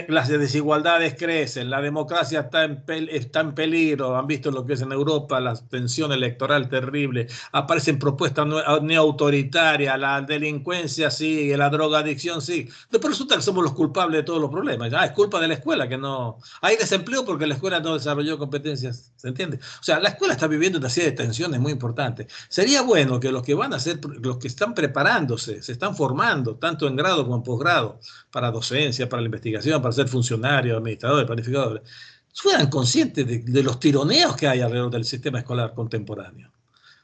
las desigualdades crecen, la democracia está en peligro, han visto lo que es en Europa, la tensión electoral terrible, aparecen propuestas neoautoritarias, la delincuencia sigue, la drogadicción sigue, después resulta que somos los culpables de todos los problemas, es culpa de la escuela que no, hay desempleo porque la escuela no desarrolló competencias, ¿se entiende? O sea, la escuela está viviendo una serie de tensiones muy importantes, sería bueno que los que van a ser, los que están preparándose, se están formando, tanto en grado como en posgrado, para docencia, para la investigación, para ser funcionarios, administradores, planificadores, fueran conscientes de los tironeos que hay alrededor del sistema escolar contemporáneo.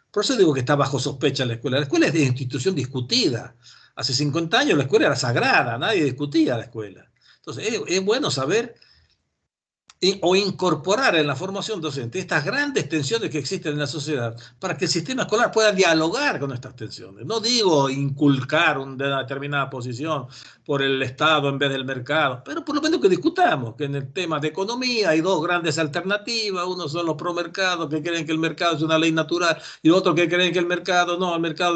Por eso digo que está bajo sospecha la escuela. La escuela es de institución discutida. Hace 50 años la escuela era sagrada, nadie discutía la escuela. Entonces es bueno saber o incorporar en la formación docente estas grandes tensiones que existen en la sociedad para que el sistema escolar pueda dialogar con estas tensiones. No digo inculcar una determinada posición por el Estado en vez del mercado, pero por lo menos que discutamos que en el tema de economía hay dos grandes alternativas. Uno son los pro mercados que creen que el mercado es una ley natural y otros que creen que el mercado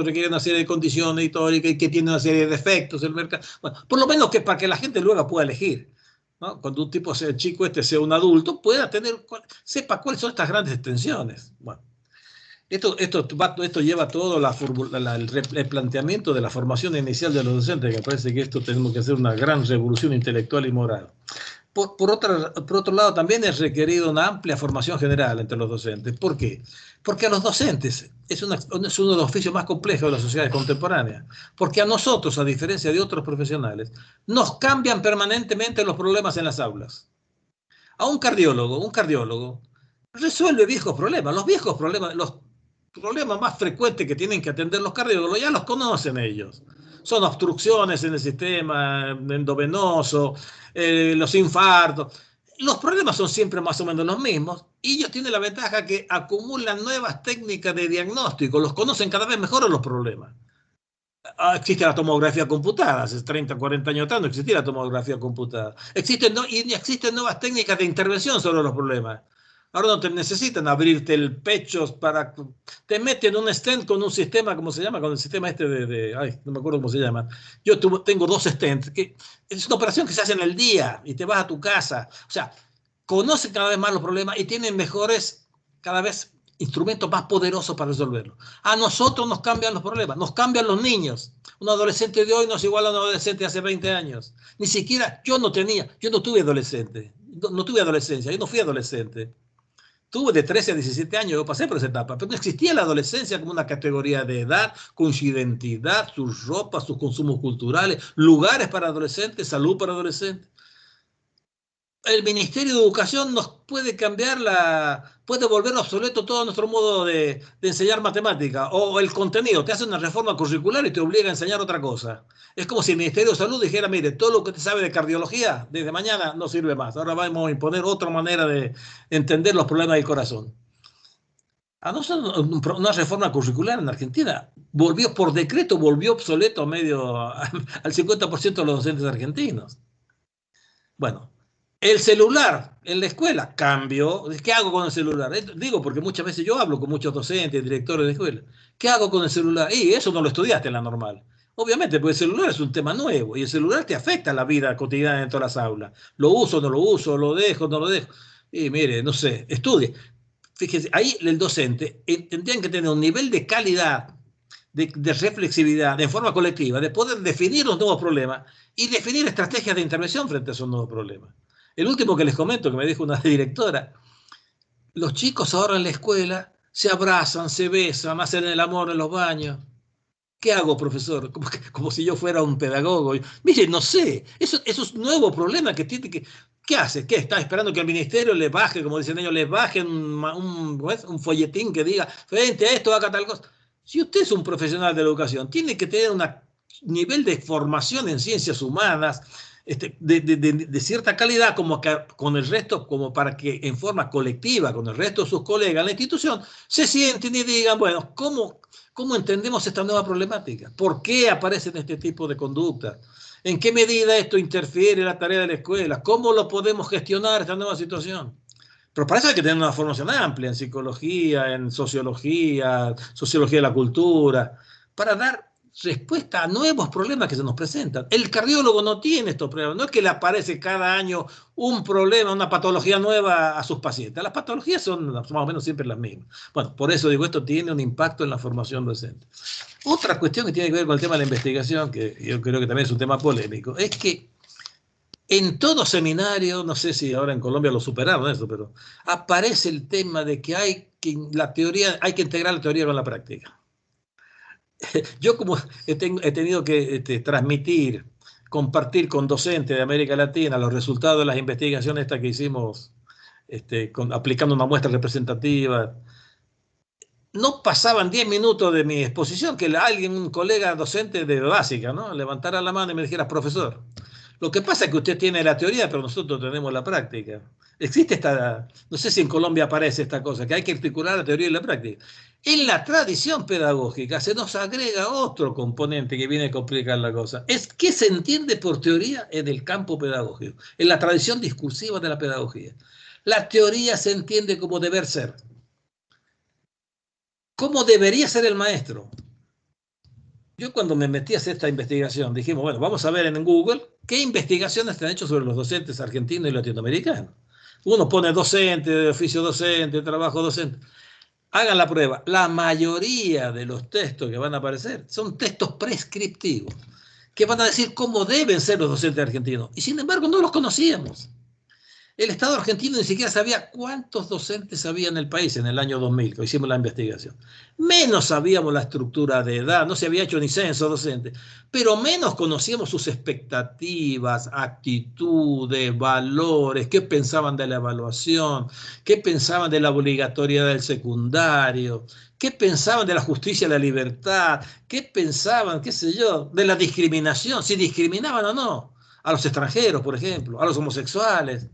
requiere una serie de condiciones históricas y que tiene una serie de defectos el mercado. Bueno, por lo menos que para que la gente luego pueda elegir. ¿No? Cuando un tipo sea chico, sea un adulto, sepa cuáles son estas grandes tensiones. Bueno, esto lleva todo el planteamiento de la formación inicial de los docentes, que me parece que esto tenemos que hacer una gran revolución intelectual y moral. Por otro lado, también es requerido una amplia formación general entre los docentes. ¿Por qué? Porque a los docentes es uno de los oficios más complejos de las sociedades contemporáneas. Porque a nosotros, a diferencia de otros profesionales, nos cambian permanentemente los problemas en las aulas. A un cardiólogo resuelve viejos problemas. Los problemas más frecuentes que tienen que atender los cardiólogos ya los conocen ellos. Son obstrucciones en el sistema endovenoso, los infartos. Los problemas son siempre más o menos los mismos y ellos tienen la ventaja que acumulan nuevas técnicas de diagnóstico, los conocen cada vez mejor los problemas. Existe la tomografía computada, hace 30, 40 años atrás no existía la tomografía computada. Existen nuevas técnicas de intervención sobre los problemas. Ahora no te necesitan abrirte el pecho te meten un stent con un sistema, ¿cómo se llama? Con el sistema no me acuerdo cómo se llama. Yo tengo 2 stents, que es una operación que se hace en el día y te vas a tu casa. O sea, conocen cada vez más los problemas y tienen cada vez instrumentos más poderosos para resolverlos. A nosotros nos cambian los problemas, nos cambian los niños. Un adolescente de hoy no es igual a un adolescente de hace 20 años. Ni siquiera, yo no tuve adolescente, no tuve adolescencia, yo no fui adolescente. Tuve de 13 a 17 años, yo pasé por esa etapa, pero no existía la adolescencia como una categoría de edad, con su identidad, sus ropas, sus consumos culturales, lugares para adolescentes, salud para adolescentes. El Ministerio de Educación nos puede puede volver obsoleto todo nuestro modo de enseñar matemática, o el contenido, te hace una reforma curricular y te obliga a enseñar otra cosa. Es como si el Ministerio de Salud dijera, mire, todo lo que te sabe de cardiología, desde mañana no sirve más, ahora vamos a imponer otra manera de entender los problemas del corazón. A nosotros una reforma curricular en Argentina por decreto volvió obsoleto al 50% de los docentes argentinos. Bueno, el celular en la escuela cambió. ¿Qué hago con el celular? Digo, porque muchas veces yo hablo con muchos docentes, directores de escuela. ¿Qué hago con el celular? Y eso no lo estudiaste en la normal. Obviamente, porque el celular es un tema nuevo y el celular te afecta la vida cotidiana en todas las aulas. Lo uso, no lo uso, lo dejo, no lo dejo. Y mire, no sé, estudie. Fíjese, ahí el docente tendrían que tener un nivel de calidad, de reflexividad, de forma colectiva, de poder definir los nuevos problemas y definir estrategias de intervención frente a esos nuevos problemas. El último que les comento, que me dijo una directora, los chicos ahora en la escuela se abrazan, se besan, hacen el amor en los baños. ¿Qué hago, profesor? Como si yo fuera un pedagogo. Mire, no sé, eso es un nuevo problema que tiene que... ¿Qué hace? ¿Qué? ¿Está esperando que el ministerio les baje, como dicen ellos, les baje un folletín que diga, frente a esto haga tal cosa? Si usted es un profesional de la educación, tiene que tener un nivel de formación en ciencias humanas de cierta calidad como que, con el resto, como para que en forma colectiva, con el resto de sus colegas en la institución, se sienten y digan, bueno, ¿cómo entendemos esta nueva problemática? ¿Por qué aparecen este tipo de conductas? ¿En qué medida esto interfiere en la tarea de la escuela? ¿Cómo lo podemos gestionar esta nueva situación? Pero para eso hay que tener una formación amplia en psicología, en sociología, sociología de la cultura, para dar respuesta a nuevos problemas que se nos presentan. El cardiólogo no tiene estos problemas, no es que le aparece cada año un problema, una patología nueva a sus pacientes. Las patologías son más o menos siempre las mismas. Bueno, por eso digo, esto tiene un impacto en la formación docente. Otra cuestión que tiene que ver con el tema de la investigación, que yo creo que también es un tema polémico, es que en todo seminario, no sé si ahora en Colombia lo superaron eso, pero aparece el tema de que hay que integrar la teoría con la práctica. Yo como he tenido que transmitir, compartir con docentes de América Latina los resultados de las investigaciones estas que hicimos aplicando una muestra representativa, no pasaban 10 minutos de mi exposición que alguien, un colega docente de básica, ¿no?, levantara la mano y me dijera, profesor, lo que pasa es que usted tiene la teoría, pero nosotros tenemos la práctica. Existe no sé si en Colombia aparece esta cosa, que hay que articular la teoría y la práctica. En la tradición pedagógica se nos agrega otro componente que viene a complicar la cosa. Es qué se entiende por teoría en el campo pedagógico, en la tradición discursiva de la pedagogía. La teoría se entiende como deber ser. ¿Cómo debería ser el maestro? Yo cuando me metí a hacer esta investigación, dijimos, bueno, vamos a ver en Google qué investigaciones se han hecho sobre los docentes argentinos y latinoamericanos. Uno pone docente, oficio docente, trabajo docente. Hagan la prueba. La mayoría de los textos que van a aparecer son textos prescriptivos, que van a decir cómo deben ser los docentes argentinos. Y sin embargo no los conocíamos. El Estado argentino ni siquiera sabía cuántos docentes había en el país en el año 2000, que hicimos la investigación. Menos sabíamos la estructura de edad, no se había hecho ni censo docente, pero menos conocíamos sus expectativas, actitudes, valores, qué pensaban de la evaluación, qué pensaban de la obligatoriedad del secundario, qué pensaban de la justicia y la libertad, qué pensaban, qué sé yo, de la discriminación, si discriminaban o no, a los extranjeros, por ejemplo, a los homosexuales.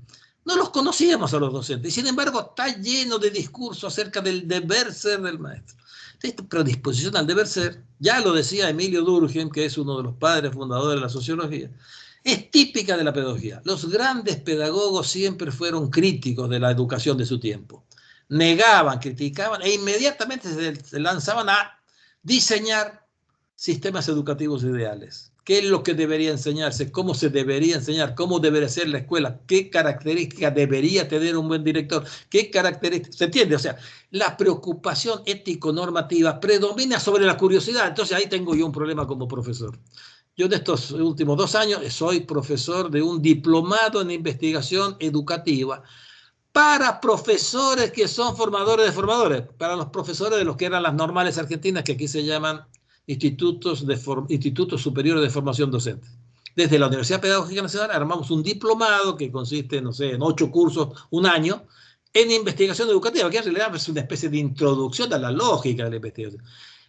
No los conocíamos a los docentes, y sin embargo está lleno de discurso acerca del deber ser del maestro. Esta predisposición al deber ser, ya lo decía Emilio Durkheim, que es uno de los padres fundadores de la sociología, es típica de la pedagogía. Los grandes pedagogos siempre fueron críticos de la educación de su tiempo. Negaban, criticaban e inmediatamente se lanzaban a diseñar sistemas educativos ideales. ¿Qué es lo que debería enseñarse? ¿Cómo se debería enseñar? ¿Cómo debería ser la escuela? ¿Qué características debería tener un buen director? ¿Qué características? ¿Se entiende? O sea, la preocupación ético-normativa predomina sobre la curiosidad. Entonces ahí tengo yo un problema como profesor. Yo de estos últimos 2 años soy profesor de un diplomado en investigación educativa para profesores que son formadores de formadores, para los profesores de los que eran las normales argentinas, que aquí se llaman institutos superiores de formación docente. Desde la Universidad Pedagógica Nacional armamos un diplomado que consiste, no sé, en 8 cursos, un año, en investigación educativa, que en realidad es una especie de introducción a la lógica de la investigación.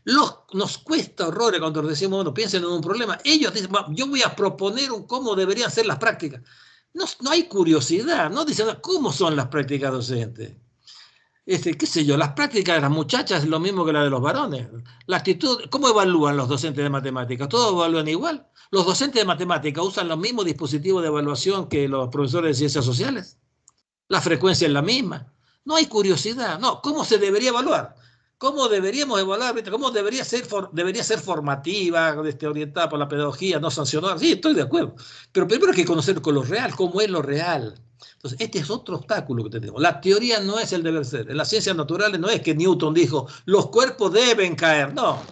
Nos cuesta horrores cuando les decimos, bueno, piensen en un problema. Ellos dicen, bueno, yo voy a proponer cómo deberían ser las prácticas. No hay curiosidad, no dicen cómo son las prácticas docentes. Qué sé yo, las prácticas de las muchachas es lo mismo que la de los varones. La actitud, ¿cómo evalúan los docentes de matemáticas? ¿Todos evalúan igual? ¿Los docentes de matemáticas usan los mismos dispositivos de evaluación que los profesores de ciencias sociales? La frecuencia es la misma. No hay curiosidad. No, ¿cómo se debería evaluar? ¿Cómo deberíamos evaluar? ¿Cómo debería ser formativa, orientada por la pedagogía, no sancionada? Sí, estoy de acuerdo. Pero primero hay que conocer con lo real, cómo es lo real. Entonces, este es otro obstáculo que tenemos. La teoría no es el deber ser. En las ciencias naturales no es que Newton dijo, los cuerpos deben caer. No,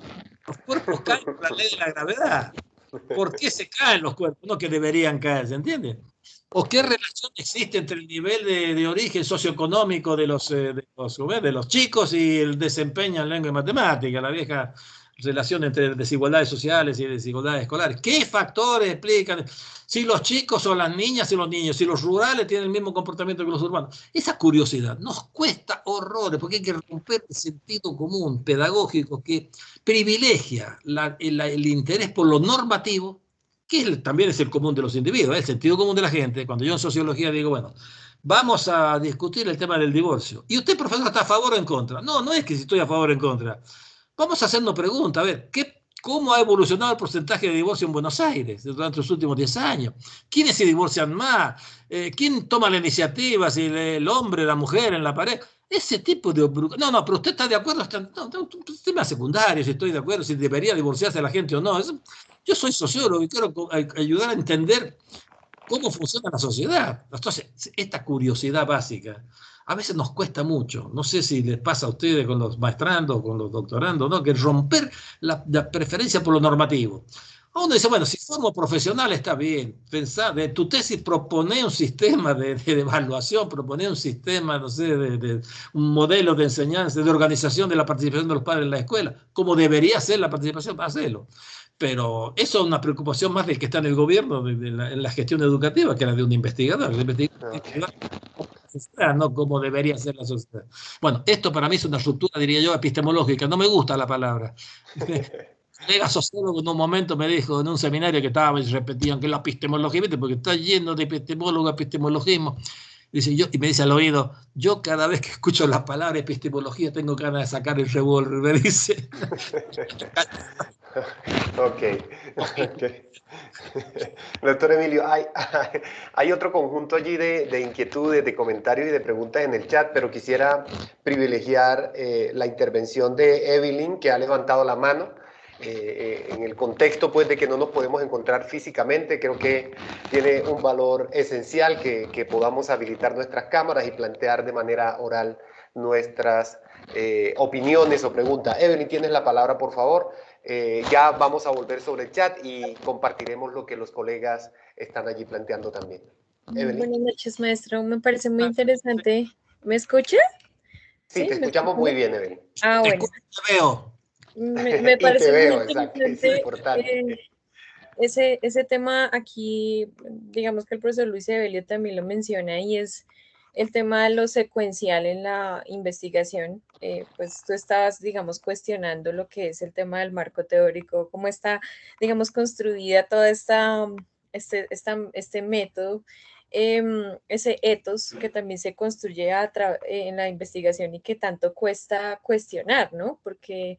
los cuerpos caen por la ley de la gravedad. ¿Por qué se caen los cuerpos? No que deberían caer, ¿se entiende? ¿O qué relación existe entre el nivel de origen socioeconómico de los chicos y el desempeño en lengua y matemática? La vieja relación entre desigualdades sociales y desigualdades escolares. ¿Qué factores explican si los chicos o las niñas y los niños, si los rurales tienen el mismo comportamiento que los urbanos? Esa curiosidad nos cuesta horrores, porque hay que romper el sentido común pedagógico que privilegia el interés por lo normativo, que también es el común de los individuos, el sentido común de la gente. Cuando yo en sociología digo, bueno, vamos a discutir el tema del divorcio. ¿Y usted, profesor, está a favor o en contra? No, no es que si estoy a favor o en contra. Vamos a hacernos preguntas, a ver, ¿cómo ha evolucionado el porcentaje de divorcio en Buenos Aires durante los últimos 10 años? ¿Quiénes se divorcian más? ¿Quién toma la iniciativa? ¿Si el hombre, la mujer, en la pareja? Ese tipo de... No, pero usted está de acuerdo. Tema secundario, si estoy de acuerdo, si debería divorciarse la gente o no. Yo soy sociólogo y quiero ayudar a entender cómo funciona la sociedad. Entonces, esta curiosidad básica a veces nos cuesta mucho. No sé si les pasa a ustedes con los maestrandos, con los doctorandos, ¿no? Que romper la preferencia por lo normativo. Uno dice, bueno, si somos profesionales está bien. Pensar, de tu tesis propone un sistema de evaluación, propone un sistema, no sé, un modelo de enseñanza, de organización de la participación de los padres en la escuela, como debería ser la participación, para hacerlo. Pero eso es una preocupación más del que está en el gobierno, en la gestión educativa, que la de un investigador. El investigador no como debería ser la sociedad. Bueno, esto para mí es una ruptura, diría yo, epistemológica. No me gusta la palabra. Un colega sociólogo en un momento me dijo en un seminario que estaba y repetían que la epistemología, ¿viste? Porque está lleno de epistemólogo, epistemologismo. Y me dice al oído, yo cada vez que escucho la palabra epistemología tengo ganas de sacar el revólver, me dice. Ok. Doctor Emilio, hay otro conjunto allí de inquietudes, de comentarios y de preguntas en el chat, pero quisiera privilegiar la intervención de Evelyn, que ha levantado la mano. En el contexto pues de que no nos podemos encontrar físicamente, creo que tiene un valor esencial que podamos habilitar nuestras cámaras y plantear de manera oral nuestras opiniones o preguntas. Evelyn, tienes la palabra, por favor. Ya vamos a volver sobre el chat y compartiremos lo que los colegas están allí planteando también. Evelyn. Buenas noches, maestro. Me parece muy interesante. ¿Me escucha? Sí, te escuchamos muy bien, Evelyn. Ah, bueno. Te veo. Me parece y te veo, muy exacto, es importante. Ese tema aquí, digamos que el profesor Luis Evelio también lo menciona, y es el tema de lo secuencial en la investigación. Pues tú estabas, digamos, cuestionando lo que es el tema del marco teórico, cómo está, digamos, construida toda este método, ese ethos que también se construye en la investigación y que tanto cuesta cuestionar, ¿no? Porque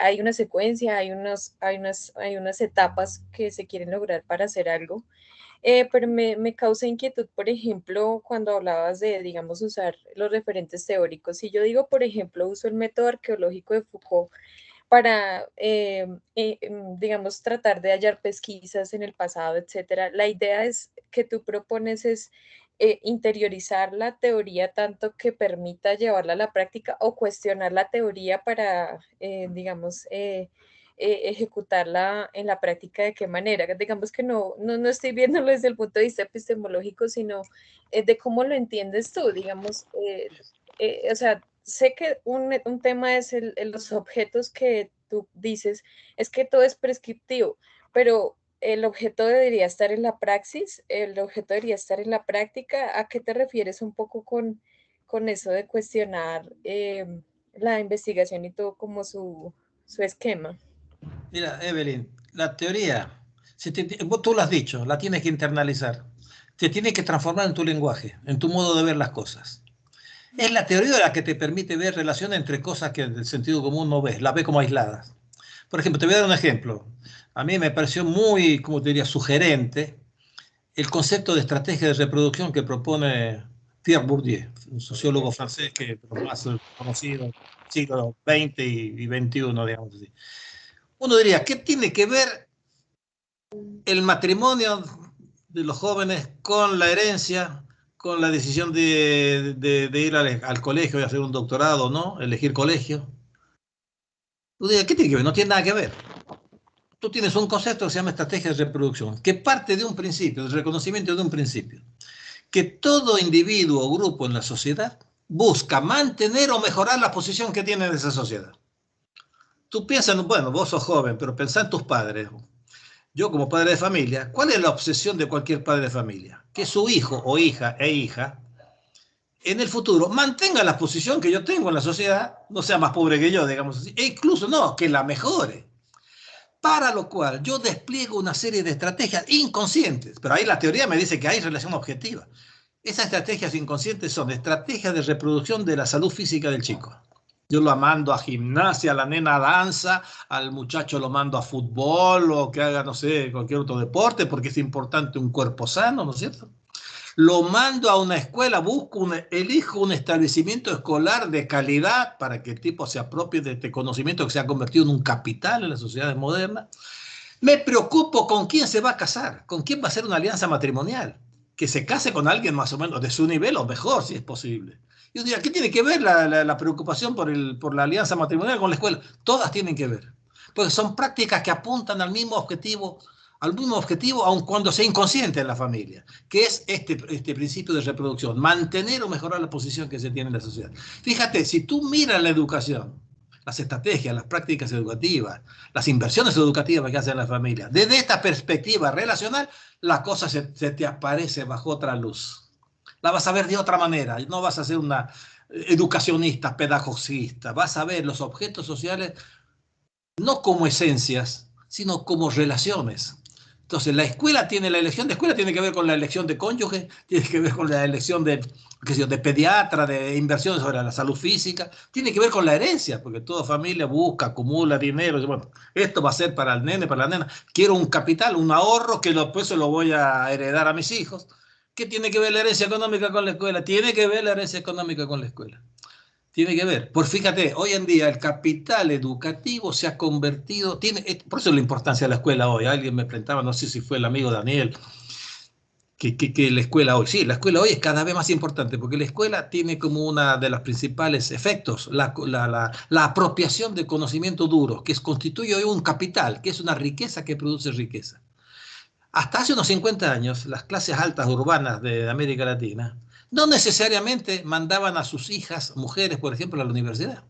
hay una secuencia, hay unas etapas que se quieren lograr para hacer algo. Pero me causa inquietud, por ejemplo, cuando hablabas de, digamos, usar los referentes teóricos. Si yo digo, por ejemplo, uso el método arqueológico de Foucault para, digamos, tratar de hallar pesquisas en el pasado, etcétera, la idea es que tú propones es interiorizar la teoría tanto que permita llevarla a la práctica o cuestionar la teoría para, digamos, ejecutarla en la práctica de qué manera. Digamos que no estoy viéndolo desde el punto de vista epistemológico, sino de cómo lo entiendes tú, digamos, o sea, sé que un tema es los objetos que tú dices, es que todo es prescriptivo, pero el objeto debería estar en la praxis, el objeto debería estar en la práctica. ¿A qué te refieres un poco con eso de cuestionar la investigación y todo como su esquema? Mira, Evelyn, la teoría, tú lo has dicho, la tienes que internalizar, te tiene que transformar en tu lenguaje, en tu modo de ver las cosas. Es la teoría la que te permite ver relaciones entre cosas que el sentido común no ves, las ves como aisladas. Por ejemplo, te voy a dar un ejemplo. A mí me pareció muy, como te diría, sugerente el concepto de estrategia de reproducción que propone Pierre Bourdieu, un sociólogo francés que es más conocido siglo XX y XXI, digamos así. Uno diría, ¿qué tiene que ver el matrimonio de los jóvenes con la herencia, con la decisión de ir al colegio y hacer un doctorado, ¿no? Elegir colegio? Tú dirías, ¿qué tiene que ver? No tiene nada que ver. Tú tienes un concepto que se llama estrategia de reproducción, que parte de un principio, del reconocimiento de un principio, que todo individuo o grupo en la sociedad busca mantener o mejorar la posición que tiene en esa sociedad. tú piensas, bueno, vos sos joven, pero pensá en tus padres. Yo como padre de familia, ¿cuál es la obsesión de cualquier padre de familia? Que su hijo o hija en el futuro mantenga la posición que yo tengo en la sociedad, no sea más pobre que yo, digamos así, e incluso no, que la mejore. Para lo cual yo despliego una serie de estrategias inconscientes, pero ahí la teoría me dice que hay relación objetiva. Esas estrategias inconscientes son estrategias de reproducción de la salud física del chico. Yo lo mando a gimnasia, a la nena a danza, al muchacho lo mando a fútbol o que haga, no sé, cualquier otro deporte, porque es importante un cuerpo sano, ¿no es cierto? Lo mando a una escuela, elijo un establecimiento escolar de calidad para que el tipo se apropie de este conocimiento que se ha convertido en un capital en las sociedades modernas. Me preocupo con quién se va a casar, con quién va a ser una alianza matrimonial, que se case con alguien más o menos de su nivel o mejor, si es posible. Yo diría, ¿qué tiene que ver la preocupación por la alianza matrimonial con la escuela? Todas tienen que ver, porque son prácticas que apuntan al mismo objetivo, aun cuando sea inconsciente en la familia, que es este principio de reproducción, mantener o mejorar la posición que se tiene en la sociedad. Fíjate, si tú miras la educación, las estrategias, las prácticas educativas, las inversiones educativas que hacen las familias, desde esta perspectiva relacional, la cosa se te aparece bajo otra luz. La vas a ver de otra manera, no vas a ser una educacionista, pedagogista, vas a ver los objetos sociales no como esencias, sino como relaciones. Entonces, la elección de escuela tiene que ver con la elección de cónyuge, tiene que ver con la elección de pediatra, de inversiones sobre la salud física, tiene que ver con la herencia, porque toda familia busca, acumula dinero, y bueno, esto va a ser para el nene, para la nena, quiero un capital, un ahorro que después se lo voy a heredar a mis hijos. ¿Qué tiene que ver la herencia económica con la escuela? Tiene que ver la herencia económica con la escuela. Tiene que ver. Pues fíjate, hoy en día el capital educativo se ha convertido, por eso la importancia de la escuela hoy. Alguien me preguntaba, no sé si fue el amigo Daniel, que la escuela hoy, sí, la escuela hoy es cada vez más importante, porque la escuela tiene como una de los principales efectos la apropiación de conocimiento duro, que constituye hoy un capital, que es una riqueza que produce riqueza. Hasta hace unos 50 años, las clases altas urbanas de América Latina no necesariamente mandaban a sus hijas, mujeres, por ejemplo, a la universidad.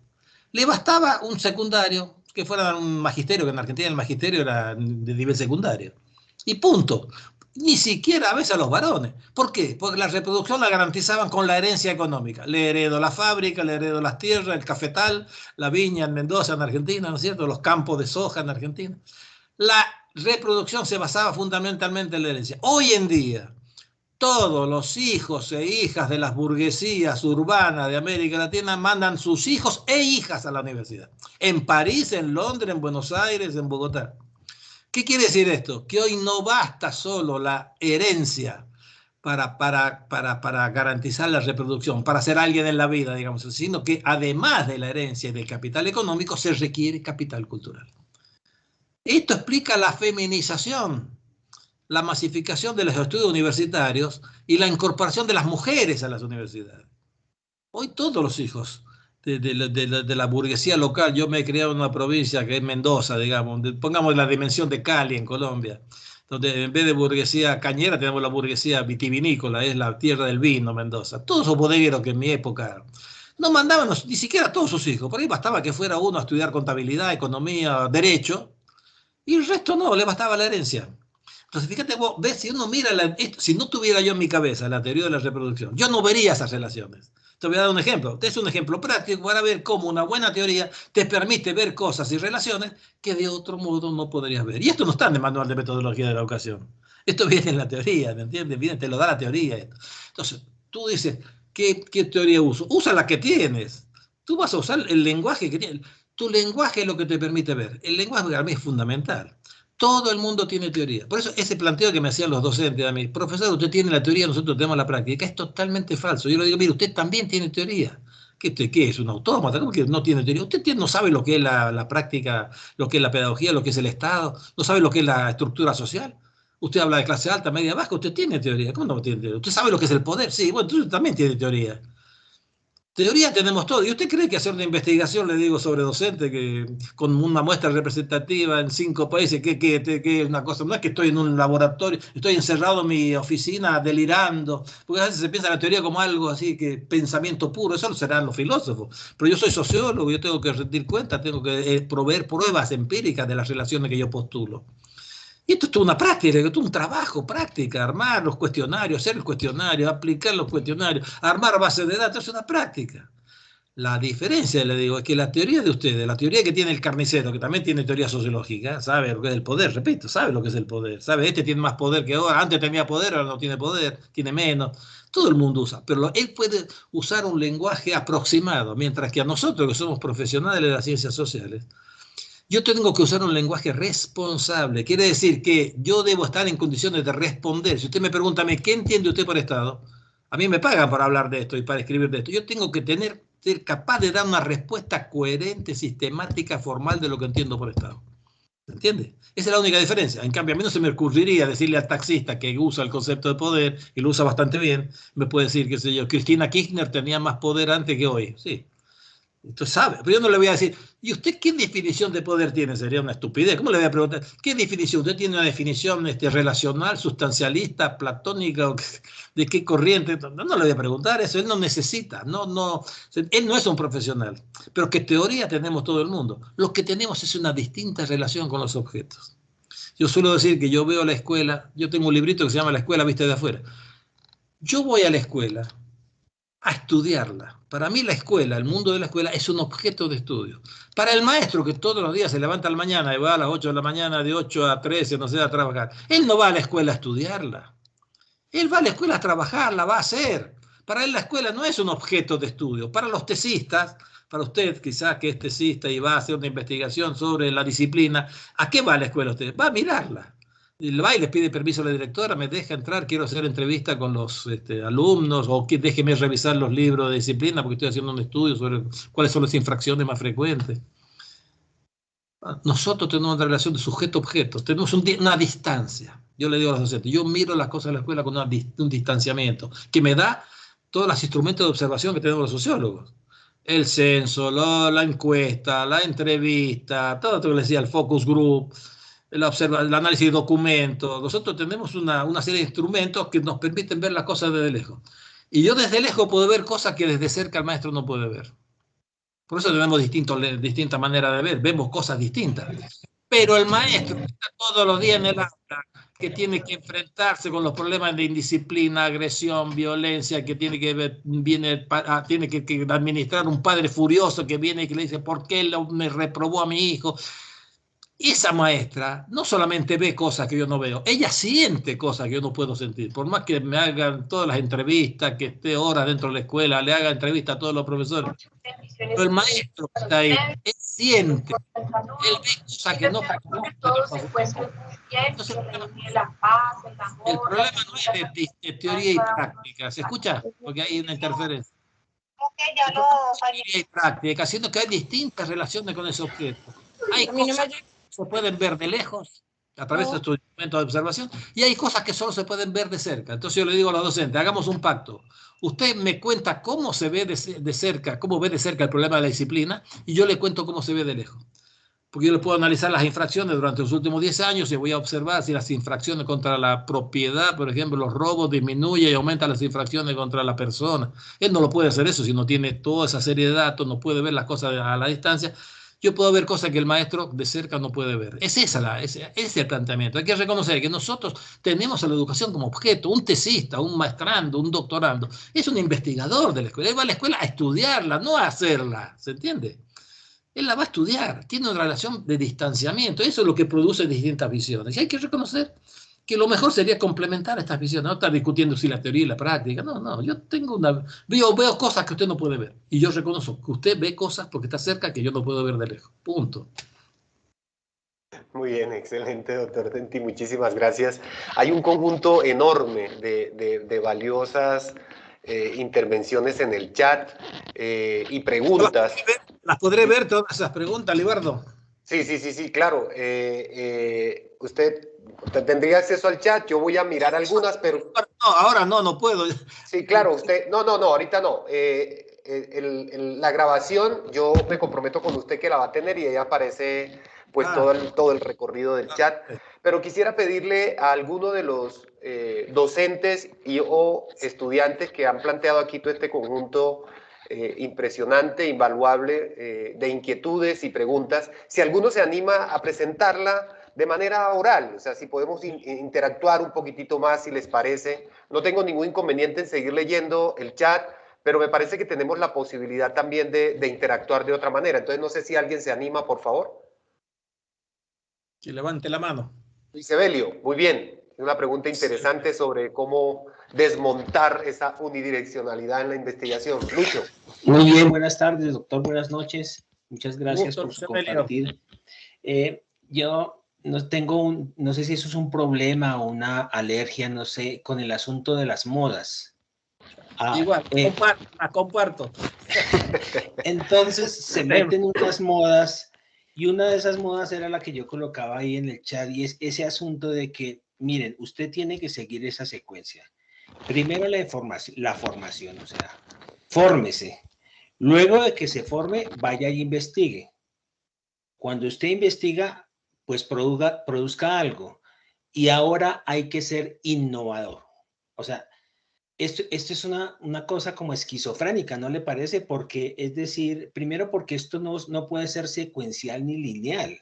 Le bastaba un secundario, que fuera un magisterio, que en Argentina el magisterio era de nivel secundario. Y punto. Ni siquiera a veces a los varones. ¿Por qué? Porque la reproducción la garantizaban con la herencia económica. Le heredo la fábrica, le heredo las tierras, el cafetal, la viña en Mendoza, en Argentina, ¿no es cierto? Los campos de soja en Argentina. La reproducción se basaba fundamentalmente en la herencia. Hoy en día, todos los hijos e hijas de las burguesías urbanas de América Latina mandan sus hijos e hijas a la universidad. En París, en Londres, en Buenos Aires, en Bogotá. ¿Qué quiere decir esto? Que hoy no basta solo la herencia para garantizar la reproducción, para ser alguien en la vida, digamos, sino que además de la herencia y del capital económico, se requiere capital cultural. Esto explica la feminización, la masificación de los estudios universitarios y la incorporación de las mujeres a las universidades. Hoy todos los hijos de la burguesía local, yo me he criado en una provincia que es Mendoza, digamos, pongamos la dimensión de Cali en Colombia, donde en vez de burguesía cañera tenemos la burguesía vitivinícola, es la tierra del vino, Mendoza. Todos esos bodegueros que en mi época no mandaban ni siquiera a todos sus hijos, por ahí bastaba que fuera uno a estudiar contabilidad, economía, derecho, y el resto no, le bastaba la herencia. Entonces, fíjate vos, ves, si uno mira, si no tuviera yo en mi cabeza la teoría de la reproducción, yo no vería esas relaciones. Te voy a dar un ejemplo. Este es un ejemplo práctico para ver cómo una buena teoría te permite ver cosas y relaciones que de otro modo no podrías ver. Y esto no está en el manual de metodología de la educación. Esto viene en la teoría, ¿me entiendes? Viene, te lo da la teoría. Entonces, tú dices, ¿qué teoría uso? Usa la que tienes. Tú vas a usar el lenguaje que tienes. Tu lenguaje es lo que te permite ver. El lenguaje para mí es fundamental. Todo el mundo tiene teoría. Por eso ese planteo que me hacían los docentes a mí, profesor, usted tiene la teoría, nosotros tenemos la práctica, es totalmente falso. Yo le digo, mire, usted también tiene teoría. ¿Qué es? ¿Un autómata? ¿Cómo que no tiene teoría? Usted no sabe lo que es la práctica, lo que es la pedagogía, lo que es el Estado, no sabe lo que es la estructura social. Usted habla de clase alta, media, baja, usted tiene teoría. ¿Cómo no tiene teoría? ¿Usted sabe lo que es el poder? Sí, bueno, usted también tiene teoría. Teoría tenemos todo. ¿Y usted cree que hacer una investigación, le digo, sobre docente, que con una muestra representativa en 5 países, que es una cosa? No es que estoy en un laboratorio, estoy encerrado en mi oficina delirando, porque a veces se piensa la teoría como algo así, que pensamiento puro, eso lo serán los filósofos. Pero yo soy sociólogo, yo tengo que rendir cuenta, tengo que proveer pruebas empíricas de las relaciones que yo postulo. Y esto es toda una práctica, esto es un trabajo, práctica, armar los cuestionarios, hacer el cuestionario, aplicar los cuestionarios, armar bases de datos, es una práctica. La diferencia, le digo, es que la teoría de ustedes, la teoría que tiene el carnicero, que también tiene teoría sociológica, sabe lo que es el poder, repito, sabe lo que es el poder, sabe, este tiene más poder que ahora, antes tenía poder, ahora no tiene poder, tiene menos, todo el mundo usa, pero él puede usar un lenguaje aproximado, mientras que a nosotros que somos profesionales de las ciencias sociales, yo tengo que usar un lenguaje responsable. Quiere decir que yo debo estar en condiciones de responder. Si usted me pregunta a mí, ¿qué entiende usted por Estado? A mí me pagan para hablar de esto y para escribir de esto. Yo tengo que ser capaz de dar una respuesta coherente, sistemática, formal de lo que entiendo por Estado. ¿Entiende? Esa es la única diferencia. En cambio, a mí no se me ocurriría decirle al taxista que usa el concepto de poder, y lo usa bastante bien, me puede decir, qué sé yo, Cristina Kirchner tenía más poder antes que hoy. Sí, usted sabe, pero yo no le voy a decir, ¿y usted qué definición de poder tiene? Sería una estupidez. ¿Cómo le voy a preguntar? ¿Qué definición? ¿Usted tiene una definición relacional, sustancialista, platónica? O ¿de qué corriente? No, no le voy a preguntar eso, él no necesita, él no es un profesional. Pero que teoría tenemos todo el mundo. Lo que tenemos es una distinta relación con los objetos. Yo suelo decir que yo veo la escuela, yo tengo un librito que se llama La escuela vista de afuera. Yo voy a la escuela a estudiarla. Para mí la escuela, el mundo de la escuela es un objeto de estudio. Para el maestro que todos los días se levanta a la mañana y va a las 8 de la mañana, de 8 a 13, no sé, a trabajar, él no va a la escuela a estudiarla. Él va a la escuela a trabajarla, va a hacer. Para él la escuela no es un objeto de estudio. Para los tesistas, para usted quizás que es tesista y va a hacer una investigación sobre la disciplina, ¿a qué va a la escuela usted? Va a mirarla. Y va y le pide permiso a la directora, me deja entrar, quiero hacer entrevista con los alumnos, o que déjeme revisar los libros de disciplina porque estoy haciendo un estudio sobre cuáles son las infracciones más frecuentes. Nosotros tenemos una relación de sujeto-objeto, tenemos una distancia. Yo le digo a los docentes, yo miro las cosas de la escuela con un distanciamiento que me da todos los instrumentos de observación que tenemos los sociólogos. El censo, la encuesta, la entrevista, todo lo que les decía, el focus group, el análisis de documentos. Nosotros tenemos una serie de instrumentos que nos permiten ver las cosas desde lejos. Y yo desde lejos puedo ver cosas que desde cerca el maestro no puede ver. Por eso tenemos distintas maneras de ver, vemos cosas distintas. Pero el maestro que está todos los días en el aula, que tiene que enfrentarse con los problemas de indisciplina, agresión, violencia, que tiene que administrar un padre furioso que viene y que le dice, ¿por qué me reprobó a mi hijo? Esa maestra no solamente ve cosas que yo no veo, ella siente cosas que yo no puedo sentir. Por más que me hagan todas las entrevistas, que esté horas dentro de la escuela, le haga entrevistas a todos los profesores, pero el maestro que está ahí, él siente, él ve cosas que no puede. Entonces, el problema no es de teoría y práctica. ¿Se escucha? Porque hay una interferencia. Teoría y práctica, haciendo que hay distintas relaciones con ese objeto. Hay cosas que se pueden ver de lejos a través de estos instrumentos de observación y hay cosas que solo se pueden ver de cerca. Entonces yo le digo a los docentes, hagamos un pacto. Usted me cuenta cómo se ve de cerca, cómo ve de cerca el problema de la disciplina y yo le cuento cómo se ve de lejos. Porque yo le puedo analizar las infracciones durante los últimos 10 años y voy a observar si las infracciones contra la propiedad, por ejemplo, los robos, disminuyen y aumentan las infracciones contra la persona. Él no lo puede hacer eso si no tiene toda esa serie de datos, no puede ver las cosas a la distancia. Yo puedo ver cosas que el maestro de cerca no puede ver. Ese es el planteamiento. Hay que reconocer que nosotros tenemos a la educación como objeto. Un tesista, un maestrando, un doctorando, es un investigador de la escuela. Él va a la escuela a estudiarla, no a hacerla. ¿Se entiende? Él la va a estudiar, tiene una relación de distanciamiento. Eso es lo que produce distintas visiones. Y hay que reconocer que lo mejor sería complementar estas visiones, no estar discutiendo si la teoría y la práctica. No, yo tengo veo cosas que usted no puede ver. Y yo reconozco que usted ve cosas porque está cerca que yo no puedo ver de lejos. Punto. Muy bien, excelente, doctor Tenti, muchísimas gracias. Hay un conjunto enorme de valiosas intervenciones en el chat y preguntas. ¿Las podré ver todas esas preguntas, Libardo? Sí, claro. Usted tendría acceso al chat, yo voy a mirar algunas, pero... No, ahora no puedo. Sí, claro, usted... No, ahorita no. la grabación, yo me comprometo con usted que la va a tener y ahí aparece pues todo el recorrido del chat. Pero quisiera pedirle a alguno de los docentes o estudiantes que han planteado aquí todo este conjunto impresionante, invaluable de inquietudes y preguntas, si alguno se anima a presentarla de manera oral, o sea, si podemos interactuar un poquitito más, si les parece. No tengo ningún inconveniente en seguir leyendo el chat, pero me parece que tenemos la posibilidad también de interactuar de otra manera. Entonces, no sé si alguien se anima, por favor. Que levante la mano. Luis Evelio, muy bien. Una pregunta interesante sobre cómo desmontar esa unidireccionalidad en la investigación. Lucho. Muy bien, buenas tardes, doctor, buenas noches. Muchas gracias por su compartir. Yo no tengo no sé si eso es un problema o una alergia, no sé, con el asunto de las modas. Igual, comparto. Entonces se meten unas modas y una de esas modas era la que yo colocaba ahí en el chat y es ese asunto de que, miren, usted tiene que seguir esa secuencia. Primero la formación, o sea, fórmese. Luego de que se forme, vaya y investigue. Cuando usted investiga, pues produzca algo. Y ahora hay que ser innovador. O sea, esto es una cosa como esquizofrénica, ¿no le parece? Porque, es decir, primero porque esto no puede ser secuencial ni lineal.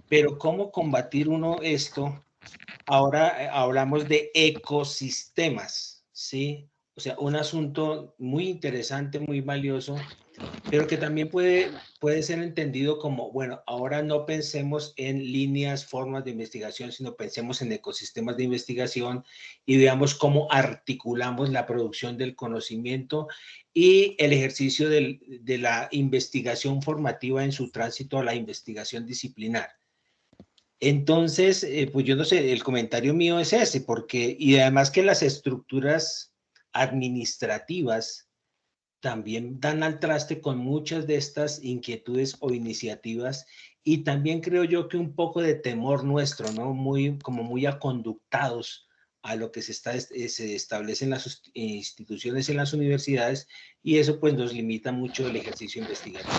Pero ¿cómo combatir uno esto? Ahora hablamos de ecosistemas, ¿sí? O sea, un asunto muy interesante, muy valioso, pero que también puede ser entendido como, bueno, ahora no pensemos en líneas, formas de investigación, sino pensemos en ecosistemas de investigación y veamos cómo articulamos la producción del conocimiento y el ejercicio de la investigación formativa en su tránsito a la investigación disciplinar. Entonces, pues yo no sé, el comentario mío es ese, porque, y además que las estructuras administrativas también dan al traste con muchas de estas inquietudes o iniciativas, y también creo yo que un poco de temor nuestro, ¿no? Como muy aconductados a lo que se establece en las instituciones, en las universidades, y eso pues nos limita mucho el ejercicio investigativo.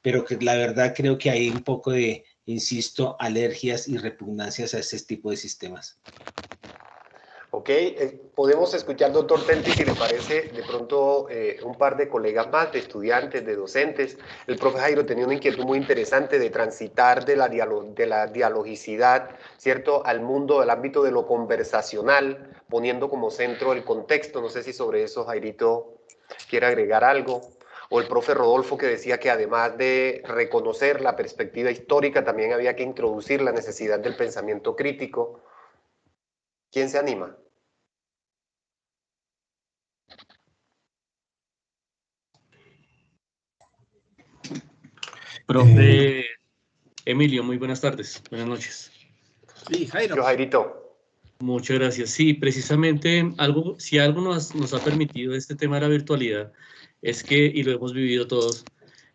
Pero que la verdad creo que hay un poco de, insisto, alergias y repugnancias a este tipo de sistemas. Ok, podemos escuchar, doctor Tenti, si le parece, de pronto un par de colegas más, de estudiantes, de docentes. El profe Jairo tenía una inquietud muy interesante de transitar de la dialogicidad, ¿cierto?, al mundo, al ámbito de lo conversacional, poniendo como centro el contexto. No sé si sobre eso Jairito quiere agregar algo. O el profe Rodolfo, que decía que además de reconocer la perspectiva histórica, también había que introducir la necesidad del pensamiento crítico. ¿Quién se anima? Profe Emilio, muy buenas tardes, buenas noches. Sí, Jairo. Yo, Jairito. Muchas gracias. Sí, precisamente si algo nos ha permitido este tema de la virtualidad, es que, y lo hemos vivido todos,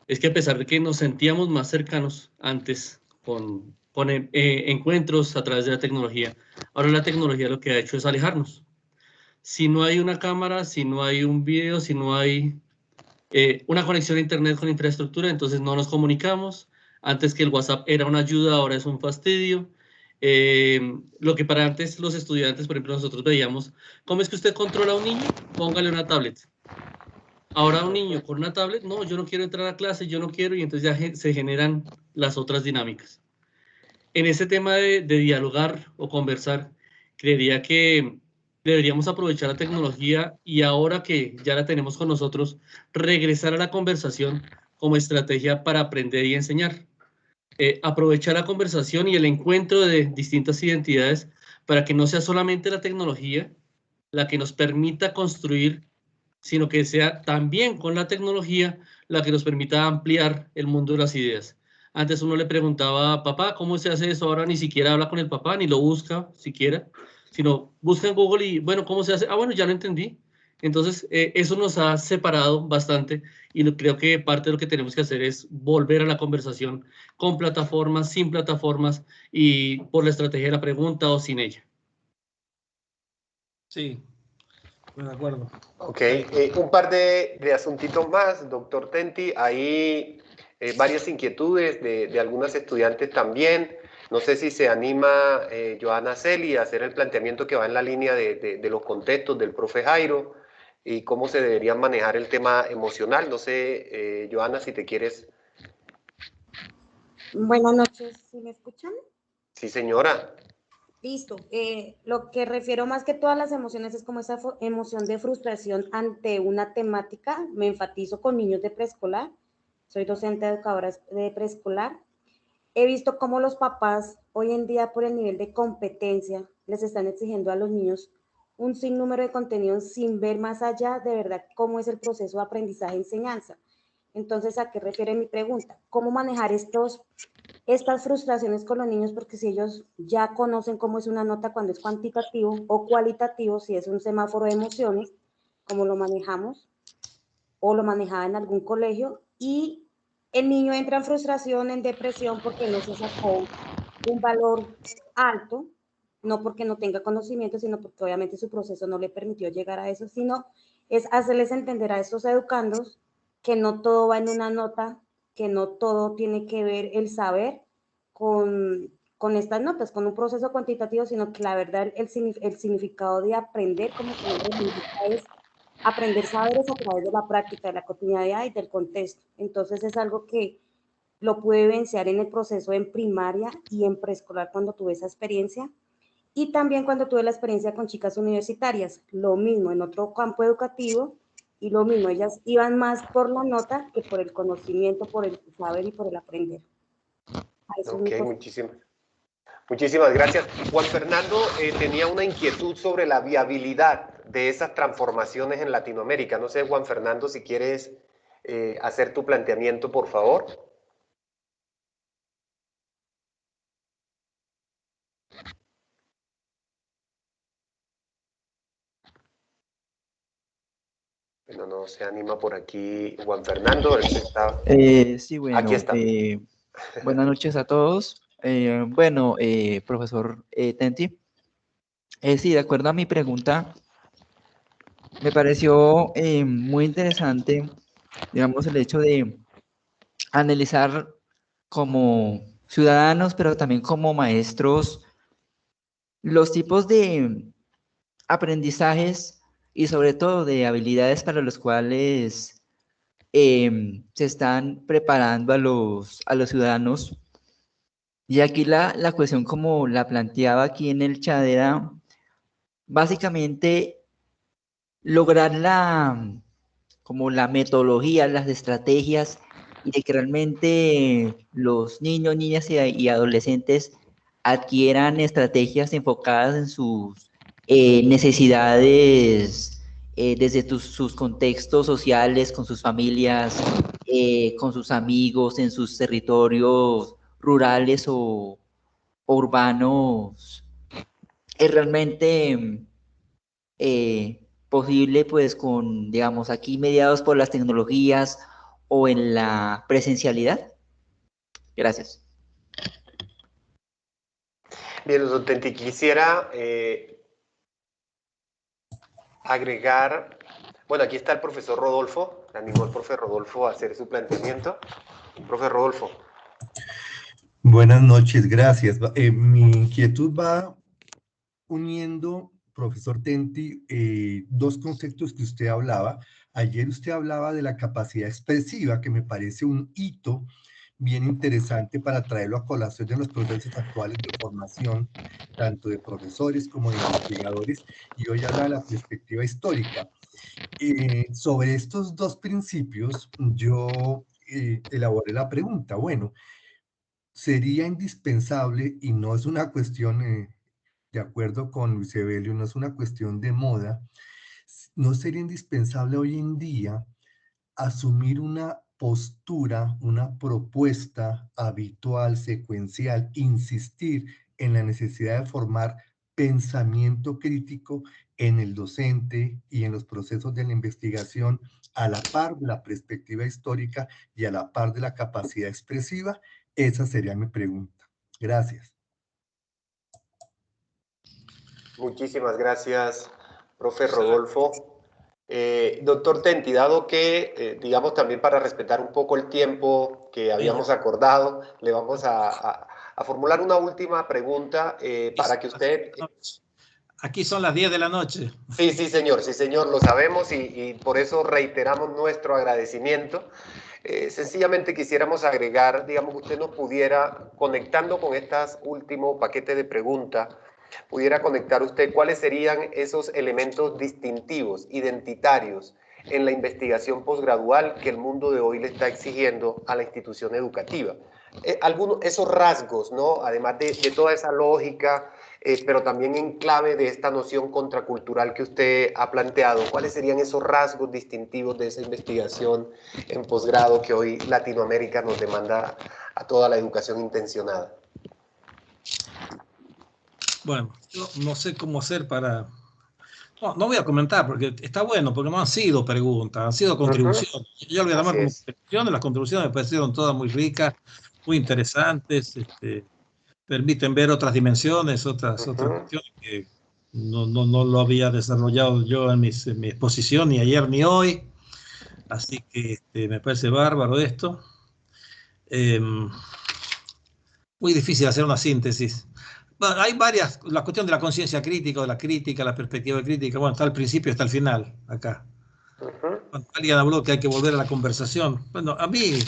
es que a pesar de que nos sentíamos más cercanos antes con encuentros a través de la tecnología, ahora la tecnología lo que ha hecho es alejarnos. Si no hay una cámara, si no hay un video, si no hay una conexión a internet con infraestructura, entonces no nos comunicamos. Antes que el WhatsApp era una ayuda, ahora es un fastidio. Lo que para antes los estudiantes, por ejemplo, nosotros veíamos, ¿cómo es que usted controla a un niño? Póngale una tablet. Ahora un niño con una tablet, no, yo no quiero entrar a clase, yo no quiero, y entonces ya se generan las otras dinámicas. En ese tema de dialogar o conversar, creería que deberíamos aprovechar la tecnología y ahora que ya la tenemos con nosotros, regresar a la conversación como estrategia para aprender y enseñar. Aprovechar la conversación y el encuentro de distintas identidades para que no sea solamente la tecnología la que nos permita construir, sino que sea también con la tecnología la que nos permita ampliar el mundo de las ideas. Antes uno le preguntaba a papá, ¿cómo se hace eso? Ahora ni siquiera habla con el papá, ni lo busca siquiera, sino busca en Google y, bueno, ¿cómo se hace? Ah, bueno, ya lo entendí. Entonces, eso nos ha separado bastante y creo que parte de lo que tenemos que hacer es volver a la conversación con plataformas, sin plataformas y por la estrategia de la pregunta o sin ella. Sí. De acuerdo. Ok, un par de asuntitos más, doctor Tenti. Hay varias inquietudes de algunas estudiantes también. No sé si se anima Johanna Celi a hacer el planteamiento que va en la línea de los contextos del profe Jairo y cómo se debería manejar el tema emocional. No sé, Johanna, si te quieres. Buenas noches, ¿sí me escuchan? Sí, señora. Listo. Lo que refiero más que todas las emociones es como esa emoción de frustración ante una temática. Me enfatizo con niños de preescolar. Soy docente educadora de preescolar. He visto cómo los papás hoy en día por el nivel de competencia les están exigiendo a los niños un sinnúmero de contenidos sin ver más allá de verdad cómo es el proceso de aprendizaje-enseñanza. Entonces, ¿a qué refiere mi pregunta? ¿Cómo manejar estas frustraciones con los niños? Porque si ellos ya conocen cómo es una nota cuando es cuantitativo o cualitativo, si es un semáforo de emociones, cómo lo manejamos o lo manejaba en algún colegio, y el niño entra en frustración, en depresión porque no se sacó un valor alto, no porque no tenga conocimiento, sino porque obviamente su proceso no le permitió llegar a eso, sino es hacerles entender a estos educandos que no todo va en una nota, que no todo tiene que ver el saber con estas notas, con un proceso cuantitativo, sino que la verdad el significado de aprender, como su nombre indica, es aprender saberes a través de la práctica, de la cotidianidad y del contexto. Entonces es algo que lo pude vivenciar en el proceso en primaria y en preescolar cuando tuve esa experiencia, y también cuando tuve la experiencia con chicas universitarias, lo mismo en otro campo educativo, y lo mismo, ellas iban más por la nota que por el conocimiento, por el saber y por el aprender. Eso es Ok, mi muchísimas gracias. Juan Fernando tenía una inquietud sobre la viabilidad de esas transformaciones en Latinoamérica. No sé, Juan Fernando, si quieres hacer tu planteamiento, por favor. Bueno, no se anima por aquí Juan Fernando. Él está... Sí, Aquí bueno, está. buenas noches a todos. Profesor Tenti. Sí, de acuerdo a mi pregunta, me pareció muy interesante, digamos, el hecho de analizar como ciudadanos, pero también como maestros, los tipos de aprendizajes y sobre todo de habilidades para los cuales se están preparando a los ciudadanos. Y aquí la cuestión como la planteaba aquí en el chat era básicamente lograr como la metodología, las estrategias y de que realmente los niños, niñas y adolescentes adquieran estrategias enfocadas en sus necesidades desde sus contextos sociales, con sus familias, con sus amigos, en sus territorios rurales o urbanos. Es realmente posible, pues, con, digamos, aquí mediados por las tecnologías o en la presencialidad. Gracias. Bien, doctor Tenti, quisiera agregar... Bueno, aquí está el profesor Rodolfo. Le animó el profe Rodolfo a hacer su planteamiento. Profe Rodolfo. Buenas noches, gracias. Mi inquietud va uniendo, profesor Tenti, dos conceptos que usted hablaba. Ayer usted hablaba de la capacidad expresiva, que me parece un hito bien interesante para traerlo a colación de los procesos actuales de formación, tanto de profesores como de investigadores, y hoy habla de la perspectiva histórica. Sobre estos dos principios, yo elaboré la pregunta. Bueno, sería indispensable, y no es una cuestión, de acuerdo con Luis Evelio, no es una cuestión de moda, no sería indispensable hoy en día asumir una postura, una propuesta habitual, secuencial, insistir en la necesidad de formar pensamiento crítico en el docente y en los procesos de la investigación, a la par de la perspectiva histórica y a la par de la capacidad expresiva. Esa sería mi pregunta. Gracias. Muchísimas gracias, profe Rodolfo. Doctor Tenti, dado que, digamos, también para respetar un poco el tiempo que habíamos acordado, le vamos a formular una última pregunta para que usted... Aquí son las 10 de la noche. Sí, sí, señor, lo sabemos y por eso reiteramos nuestro agradecimiento. Sencillamente quisiéramos agregar, digamos, que usted nos pudiera, conectando con estas último paquete de preguntas, pudiera conectar usted cuáles serían esos elementos distintivos, identitarios, en la investigación posgradual que el mundo de hoy le está exigiendo a la institución educativa. Algunos, esos rasgos, ¿no? Además de toda esa lógica, pero también en clave de esta noción contracultural que usted ha planteado, ¿cuáles serían esos rasgos distintivos de esa investigación en posgrado que hoy Latinoamérica nos demanda a toda la educación intencionada? Bueno, yo no sé cómo hacer para... No voy a comentar porque está bueno, porque no han sido preguntas, han sido contribuciones. Yo lo voy a llamar como contribuciones. Las contribuciones me parecieron todas muy ricas, muy interesantes, permiten ver otras dimensiones, otras cuestiones que no lo había desarrollado yo en mi exposición ni ayer ni hoy. Así que me parece bárbaro esto. Muy difícil hacer una síntesis. Bueno, hay varias, la cuestión de la conciencia crítica, o la crítica, la perspectiva crítica, bueno, está al principio, está al final, acá. Cuando alguien habló que hay que volver a la conversación, bueno, a mí,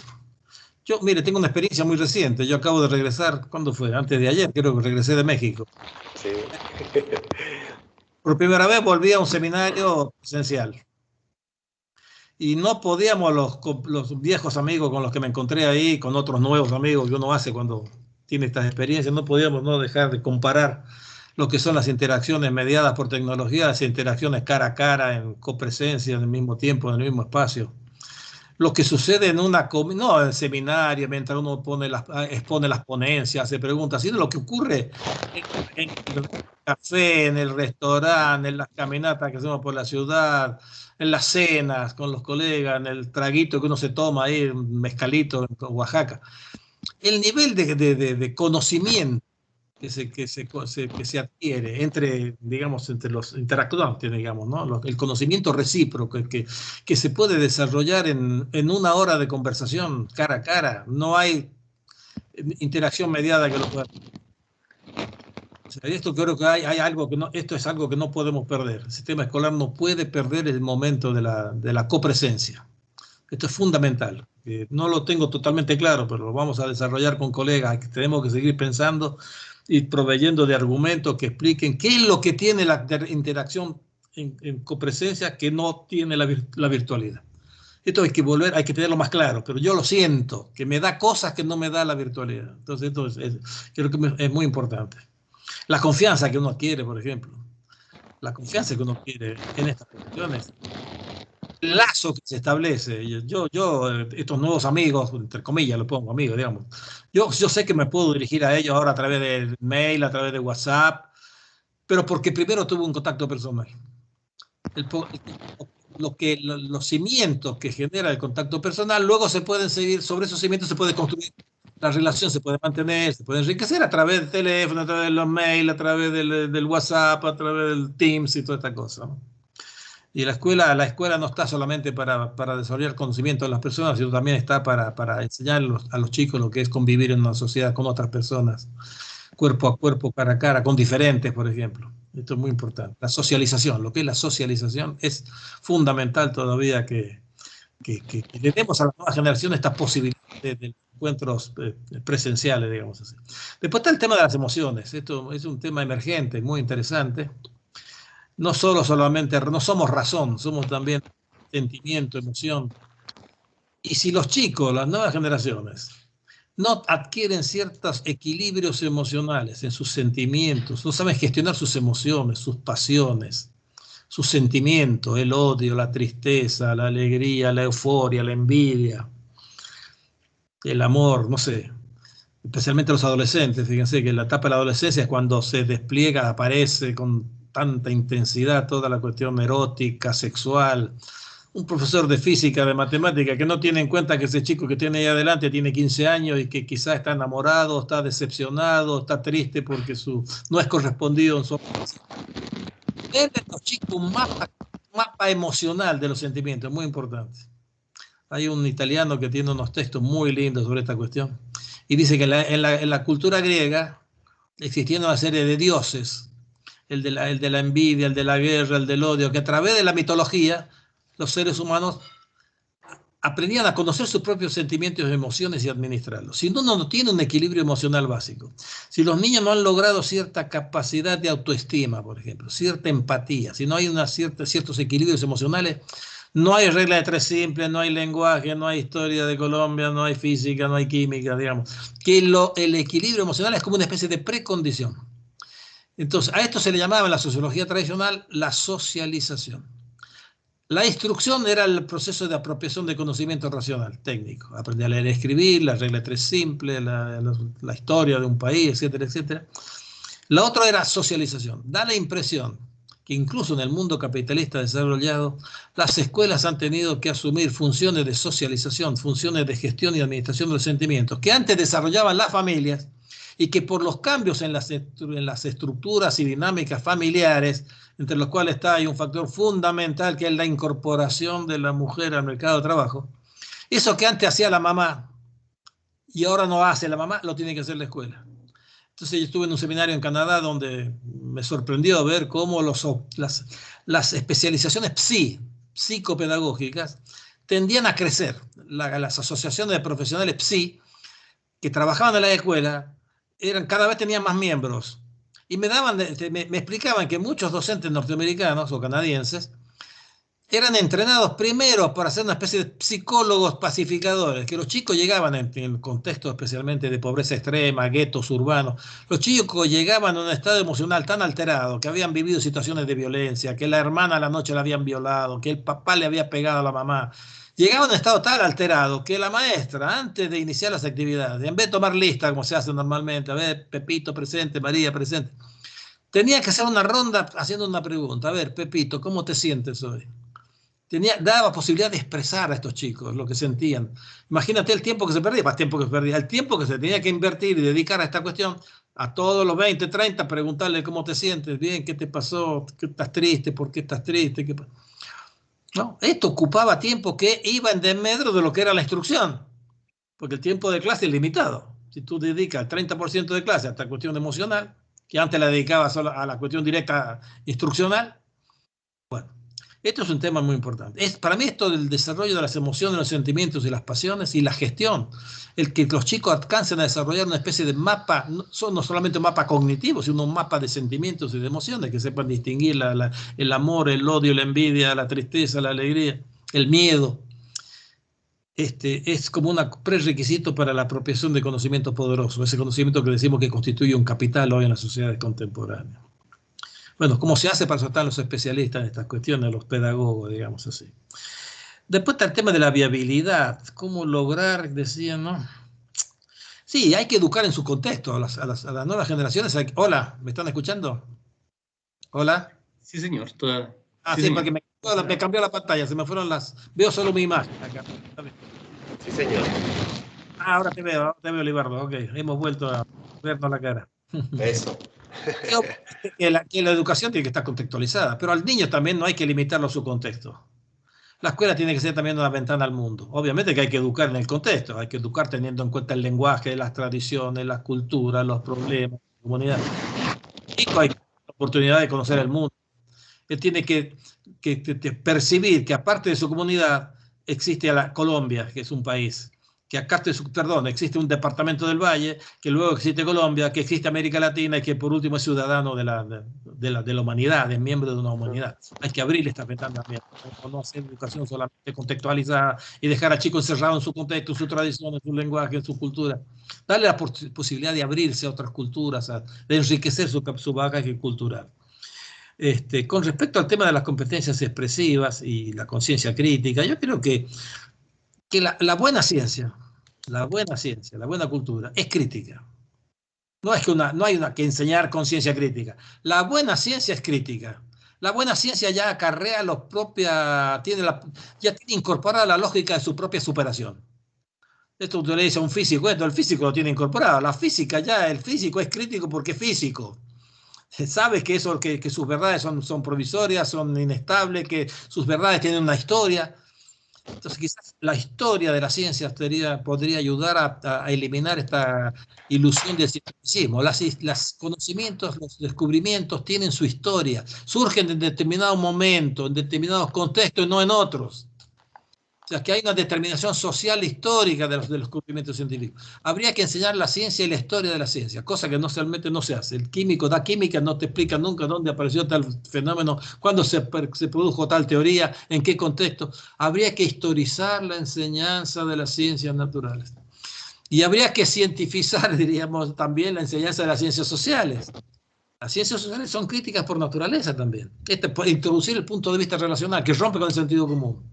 yo, mire, tengo una experiencia muy reciente, yo acabo de regresar, ¿cuándo fue? Antes de ayer, creo que regresé de México. Sí. Por primera vez volví a un seminario presencial. Y no podíamos, los viejos amigos con los que me encontré ahí, con otros nuevos amigos que uno hace cuando tiene estas experiencias, no podíamos no dejar de comparar lo que son las interacciones mediadas por tecnología, las interacciones cara a cara, en copresencia, en el mismo tiempo, en el mismo espacio. Lo que sucede en no en el seminario, mientras uno expone las ponencias, se pregunta, sino lo que ocurre en el café, en el restaurante, en las caminatas que hacemos por la ciudad, en las cenas con los colegas, en el traguito que uno se toma ahí, un mezcalito en Oaxaca. El nivel de conocimiento que se adquiere entre los interactuantes, digamos, ¿no? El conocimiento recíproco que se puede desarrollar en una hora de conversación cara a cara. No hay interacción mediada que lo pueda. O sea, esto creo que hay algo que no, esto es algo que no podemos perder. El sistema escolar no puede perder el momento de la copresencia. Esto es fundamental. No lo tengo totalmente claro, pero lo vamos a desarrollar con colegas. Tenemos que seguir pensando y proveyendo de argumentos que expliquen qué es lo que tiene la interacción en copresencia que no tiene la virtualidad. Esto hay que tenerlo más claro, pero yo lo siento, que me da cosas que no me da la virtualidad. Entonces, creo que es muy importante. La confianza que uno adquiere, por ejemplo. La confianza que uno adquiere en estas cuestiones. El lazo que se establece. Yo, estos nuevos amigos, entre comillas lo pongo, amigos, digamos. Yo sé que me puedo dirigir a ellos ahora a través del mail, a través de WhatsApp, pero porque primero tuve un contacto personal. Los cimientos que genera el contacto personal, luego se pueden seguir, sobre esos cimientos se puede construir, la relación se puede mantener, se puede enriquecer a través del teléfono, a través de los mails, a través del WhatsApp, a través del Teams y toda esta cosa, ¿no? Y la escuela no está solamente para desarrollar conocimiento de las personas, sino también está para enseñar a los chicos lo que es convivir en una sociedad con otras personas, cuerpo a cuerpo, cara a cara, con diferentes, por ejemplo. Esto es muy importante. La socialización, lo que es la socialización, es fundamental todavía que le demos a las nuevas generaciones estas posibilidades de encuentros presenciales, digamos así. Después está el tema de las emociones. Esto es un tema emergente, muy interesante. No solamente, no somos razón, somos también sentimiento, emoción. Y si los chicos, las nuevas generaciones, no adquieren ciertos equilibrios emocionales en sus sentimientos, no saben gestionar sus emociones, sus pasiones, sus sentimientos, el odio, la tristeza, la alegría, la euforia, la envidia, el amor, no sé, especialmente los adolescentes. Fíjense que en la etapa de la adolescencia es cuando se despliega, aparece con tanta intensidad toda la cuestión erótica, sexual. Un profesor de física, de matemática, que no tiene en cuenta que ese chico que tiene ahí adelante tiene 15 años y que quizás está enamorado, está decepcionado, está triste porque no es correspondido en su... Tener a los chicos un mapa emocional de los sentimientos, muy importante. Hay un italiano que tiene unos textos muy lindos sobre esta cuestión y dice que en la cultura griega existían una serie de dioses, el de la envidia, el de la guerra, el del odio, que a través de la mitología los seres humanos aprendían a conocer sus propios sentimientos y emociones y administrarlos. Si uno no tiene un equilibrio emocional básico, si los niños no han logrado cierta capacidad de autoestima, por ejemplo, cierta empatía, si no hay ciertos equilibrios emocionales, no hay regla de tres simples, no hay lenguaje, no hay historia de Colombia, no hay física, no hay química, digamos. Que el equilibrio emocional es como una especie de precondición. Entonces, a esto se le llamaba en la sociología tradicional la socialización. La instrucción era el proceso de apropiación de conocimiento racional, técnico. Aprender a leer y escribir, la regla de tres simple, la historia de un país, etcétera, etcétera. La otra era socialización. Da la impresión que incluso en el mundo capitalista desarrollado, las escuelas han tenido que asumir funciones de socialización, funciones de gestión y administración de los sentimientos, que antes desarrollaban las familias y que por los cambios en las estructuras y dinámicas familiares, entre los cuales hay un factor fundamental que es la incorporación de la mujer al mercado de trabajo, eso que antes hacía la mamá y ahora no hace la mamá, lo tiene que hacer la escuela. Entonces yo estuve en un seminario en Canadá donde me sorprendió ver cómo las especializaciones psicopedagógicas tendían a crecer. Las asociaciones de profesionales que trabajaban en la escuela cada vez tenían más miembros. Y me explicaban que muchos docentes norteamericanos o canadienses eran entrenados primero para ser una especie de psicólogos pacificadores, que los chicos llegaban en el contexto especialmente de pobreza extrema, guetos urbanos, los chicos llegaban en un estado emocional tan alterado, que habían vivido situaciones de violencia, que la hermana a la noche la habían violado, que el papá le había pegado a la mamá. Llegaban en un estado tan alterado que la maestra, antes de iniciar las actividades, en vez de tomar lista como se hace normalmente, a ver, Pepito presente, María presente, tenía que hacer una ronda haciendo una pregunta. A ver, Pepito, ¿cómo te sientes hoy? Daba posibilidad de expresar a estos chicos lo que sentían. Imagínate el tiempo que se perdía, el tiempo que se tenía que invertir y dedicar a esta cuestión, a todos los 20, 30, preguntarle cómo te sientes, bien, qué te pasó, qué estás triste, por qué estás triste. No, esto ocupaba tiempo que iba en desmedro de lo que era la instrucción, porque el tiempo de clase es limitado. Si tú dedicas el 30% de clase a esta cuestión emocional, que antes la dedicabas solo a la cuestión directa instruccional, bueno, esto es un tema muy importante. Para mí esto del desarrollo de las emociones, los sentimientos y las pasiones y la gestión, el que los chicos alcancen a desarrollar una especie de mapa, no solamente un mapa cognitivo, sino un mapa de sentimientos y de emociones, que sepan distinguir el amor, el odio, la envidia, la tristeza, la alegría, el miedo. Es como un prerequisito para la apropiación de conocimiento poderoso, ese conocimiento que decimos que constituye un capital hoy en las sociedades contemporáneas. Bueno, ¿cómo se hace para eso? Están los especialistas en estas cuestiones, los pedagogos, digamos así. Después está el tema de la viabilidad. ¿Cómo lograr, decían, no? Sí, hay que educar en su contexto a las nuevas generaciones. Hola, ¿me están escuchando? Hola. Sí, señor. Sí, señor. Porque me cambió la pantalla, se me fueron Veo solo mi imagen acá. Sí, señor. Ahora te veo, Libardo. Ok, hemos vuelto a vernos la cara. Eso. Que la educación tiene que estar contextualizada, pero al niño también no hay que limitarlo a su contexto. La escuela tiene que ser también una ventana al mundo. Obviamente que hay que educar en el contexto, hay que educar teniendo en cuenta el lenguaje, las tradiciones, las culturas, los problemas, la comunidad. Y hay la oportunidad de conocer el mundo. Él tiene que percibir que aparte de su comunidad existe la Colombia, que es un país. Que acá existe un departamento del Valle, que luego existe Colombia, que existe América Latina y que por último es ciudadano de la humanidad, es miembro de una humanidad. Hay que abrirle esta ventana también, no hacer educación solamente contextualizada y dejar al chico encerrado en su contexto, en su tradición, en su lenguaje, en su cultura. Darle la posibilidad de abrirse a otras culturas, de enriquecer su bagaje cultural. Con respecto al tema de las competencias expresivas y la conciencia crítica, yo creo que la buena ciencia, la buena cultura es crítica. No hay que enseñar conciencia crítica. La buena ciencia es crítica. La buena ciencia ya acarrea ya tiene incorporada la lógica de su propia superación. Esto usted le dice a un físico, el físico lo tiene incorporado. La física el físico es crítico porque es físico. sabe que, que sus verdades son provisorias, son inestables, que sus verdades tienen una historia. Entonces quizás la historia de la ciencia podría ayudar a eliminar esta ilusión del cientificismo. Los conocimientos, los descubrimientos tienen su historia, surgen en determinado momento, en determinados contextos y no en otros. O sea, que hay una determinación social histórica de los descubrimientos científicos. Habría que enseñar la ciencia y la historia de la ciencia, cosa que realmente no se hace. El químico da química, no te explica nunca dónde apareció tal fenómeno, cuándo se produjo tal teoría, en qué contexto. Habría que historizar la enseñanza de las ciencias naturales. Y habría que cientificar, diríamos, también la enseñanza de las ciencias sociales. Las ciencias sociales son críticas por naturaleza también. Puede introducir el punto de vista relacional, que rompe con el sentido común.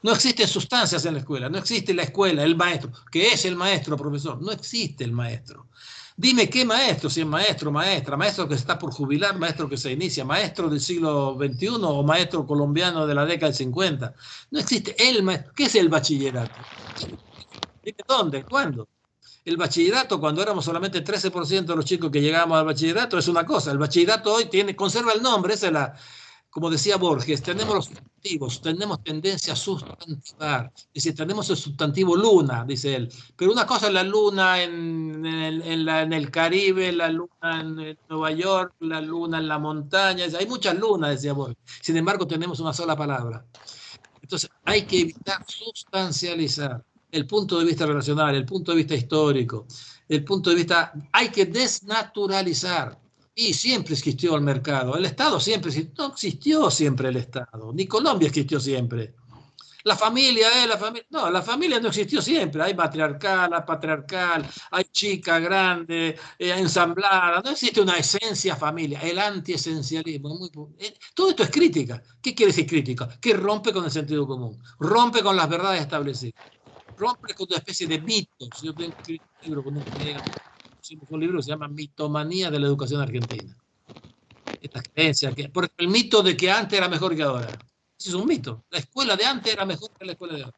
No existen sustancias en la escuela, no existe la escuela, el maestro. ¿Qué es el maestro, profesor? No existe el maestro. Dime qué maestro, si es maestro, maestra, maestro que está por jubilar, maestro que se inicia, maestro del siglo XXI o maestro colombiano de la década del 50. No existe el maestro. ¿Qué es el bachillerato? Dime dónde, cuándo. El bachillerato, cuando éramos solamente 13% de los chicos que llegábamos al bachillerato, es una cosa. El bachillerato hoy conserva el nombre, esa es la... Como decía Borges, tenemos los sustantivos, tenemos tendencia a sustantivar. Dice, tenemos el sustantivo luna, dice él. Pero una cosa es la luna en el Caribe, la luna en Nueva York, la luna en la montaña. Hay muchas lunas, decía Borges. Sin embargo, tenemos una sola palabra. Entonces, hay que evitar sustancializar el punto de vista relacional, el punto de vista histórico, el punto de vista... Hay que desnaturalizar. Y siempre existió el mercado. El Estado siempre existió. No existió siempre el Estado. Ni Colombia existió siempre. La familia, no, la familia no existió siempre. Hay matriarcal, hay patriarcal, hay chica, grande, ensamblada. No existe una esencia familia. El antiesencialismo. Todo esto es crítica. ¿Qué quiere decir crítica? Que rompe con el sentido común. Rompe con las verdades establecidas. Rompe con una especie de mitos. Yo tengo un libro con un colega. Un libro que se llama Mitomanía de la Educación Argentina. Esta creencia, porque el mito de que antes era mejor que ahora. Ese es un mito. La escuela de antes era mejor que la escuela de ahora.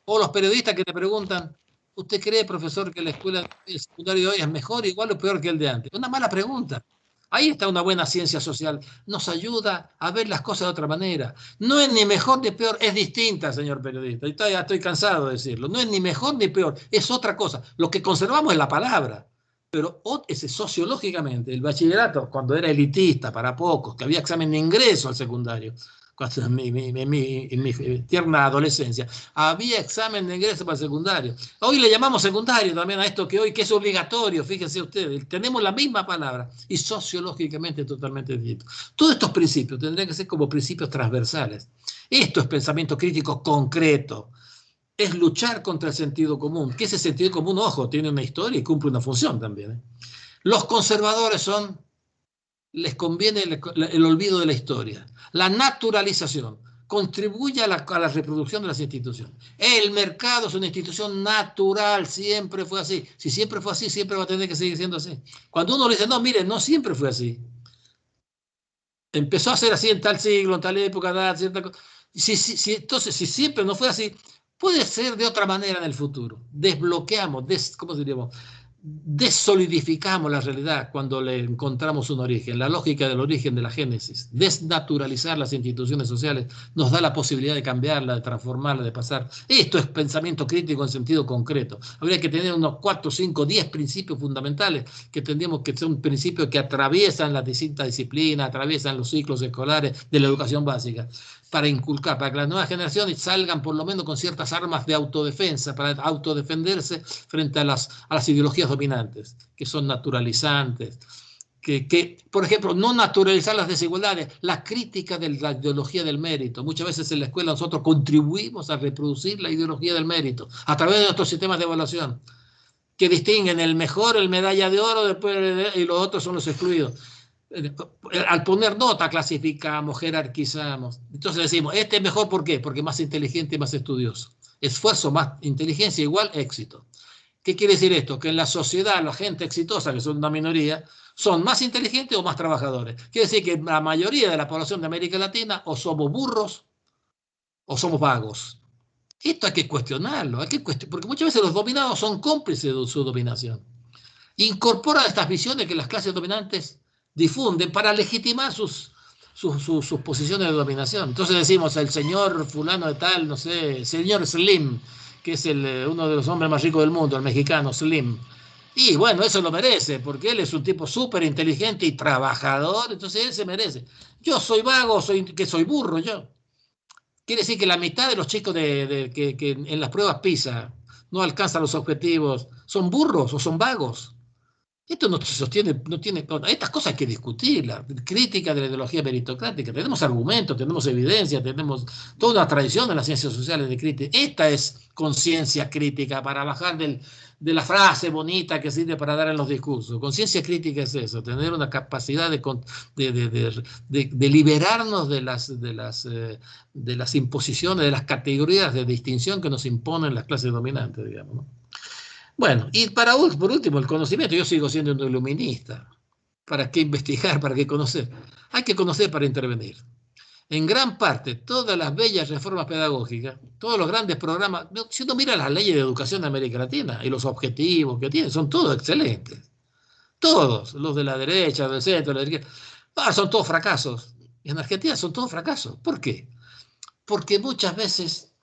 O los periodistas que te preguntan, ¿usted cree, profesor, que la escuela secundaria de hoy es mejor, igual o peor que el de antes? Una mala pregunta. Ahí está una buena ciencia social. Nos ayuda a ver las cosas de otra manera. No es ni mejor ni peor, es distinta, señor periodista. Ya estoy cansado de decirlo. No es ni mejor ni peor, es otra cosa. Lo que conservamos es la palabra. Pero sociológicamente, el bachillerato, cuando era elitista para pocos, que había examen de ingreso al secundario, en mi tierna adolescencia, había examen de ingreso para el secundario. Hoy le llamamos secundario también a esto que es obligatorio, fíjense ustedes, tenemos la misma palabra y sociológicamente totalmente distinto. Todos estos principios tendrían que ser como principios transversales. Esto es pensamiento crítico concreto. Es luchar contra el sentido común, que ese sentido común, ojo, tiene una historia y cumple una función también. Los conservadores les conviene el olvido de la historia. La naturalización contribuye a la reproducción de las instituciones. El mercado es una institución natural, siempre fue así. Si siempre fue así, siempre va a tener que seguir siendo así. Cuando uno le dice, no, mire, no siempre fue así. Empezó a ser así en tal siglo, en tal época, tal, cierta cosa. Entonces, si siempre no fue así, puede ser de otra manera en el futuro. Desbloqueamos, ¿cómo diríamos? Desolidificamos la realidad cuando le encontramos un origen, la lógica del origen de la génesis. Desnaturalizar las instituciones sociales nos da la posibilidad de cambiarla, de transformarla, de pasar. Esto es pensamiento crítico en sentido concreto. Habría que tener unos 4, 5, 10 principios fundamentales que tendríamos que ser un principio que atraviesan las distintas disciplinas, atraviesan los ciclos escolares de la educación básica, para inculcar, para que las nuevas generaciones salgan por lo menos con ciertas armas de autodefensa, para autodefenderse frente a las ideologías dominantes, que son naturalizantes, que, por ejemplo, no naturalizar las desigualdades, la crítica de la ideología del mérito. Muchas veces en la escuela nosotros contribuimos a reproducir la ideología del mérito a través de nuestros sistemas de evaluación, que distinguen el mejor, el medalla de oro, y los otros son los excluidos. Al poner nota clasificamos, jerarquizamos. Entonces decimos, este es mejor, ¿por qué? Porque es más inteligente y más estudioso. Esfuerzo más inteligencia igual éxito. ¿Qué quiere decir esto? Que en la sociedad la gente exitosa, que son una minoría, son más inteligentes o más trabajadores. Quiere decir que la mayoría de la población de América Latina o somos burros o somos vagos. Esto hay que cuestionarlo, porque muchas veces los dominados son cómplices de su dominación. Incorpora estas visiones que las clases dominantes difunden para legitimar sus posiciones de dominación. Entonces decimos, el señor fulano de tal, no sé, el señor Slim, que es uno de los hombres más ricos del mundo, el mexicano Slim. Y bueno, eso lo merece, porque él es un tipo súper inteligente y trabajador, entonces él se merece. Yo soy vago, soy burro yo. Quiere decir que la mitad de los chicos que en las pruebas PISA no alcanzan los objetivos son burros o son vagos. Esto no se sostiene, no tiene, estas cosas hay que discutirlas, crítica de la ideología meritocrática. Tenemos argumentos, tenemos evidencia, tenemos toda una tradición en las ciencias sociales de crítica. Esta es conciencia crítica para bajar de la frase bonita que sirve para dar en los discursos. Conciencia crítica es eso, tener una capacidad de liberarnos de las imposiciones, de las categorías de distinción que nos imponen las clases dominantes, digamos, ¿no? Bueno, y por último, el conocimiento. Yo sigo siendo un iluminista. ¿Para qué investigar? ¿Para qué conocer? Hay que conocer para intervenir. En gran parte, todas las bellas reformas pedagógicas, todos los grandes programas, si uno mira las leyes de educación de América Latina y los objetivos que tienen, son todos excelentes. Todos, los de la derecha, del centro, de la izquierda, son todos fracasos. Y en Argentina son todos fracasos. ¿Por qué? Porque muchas veces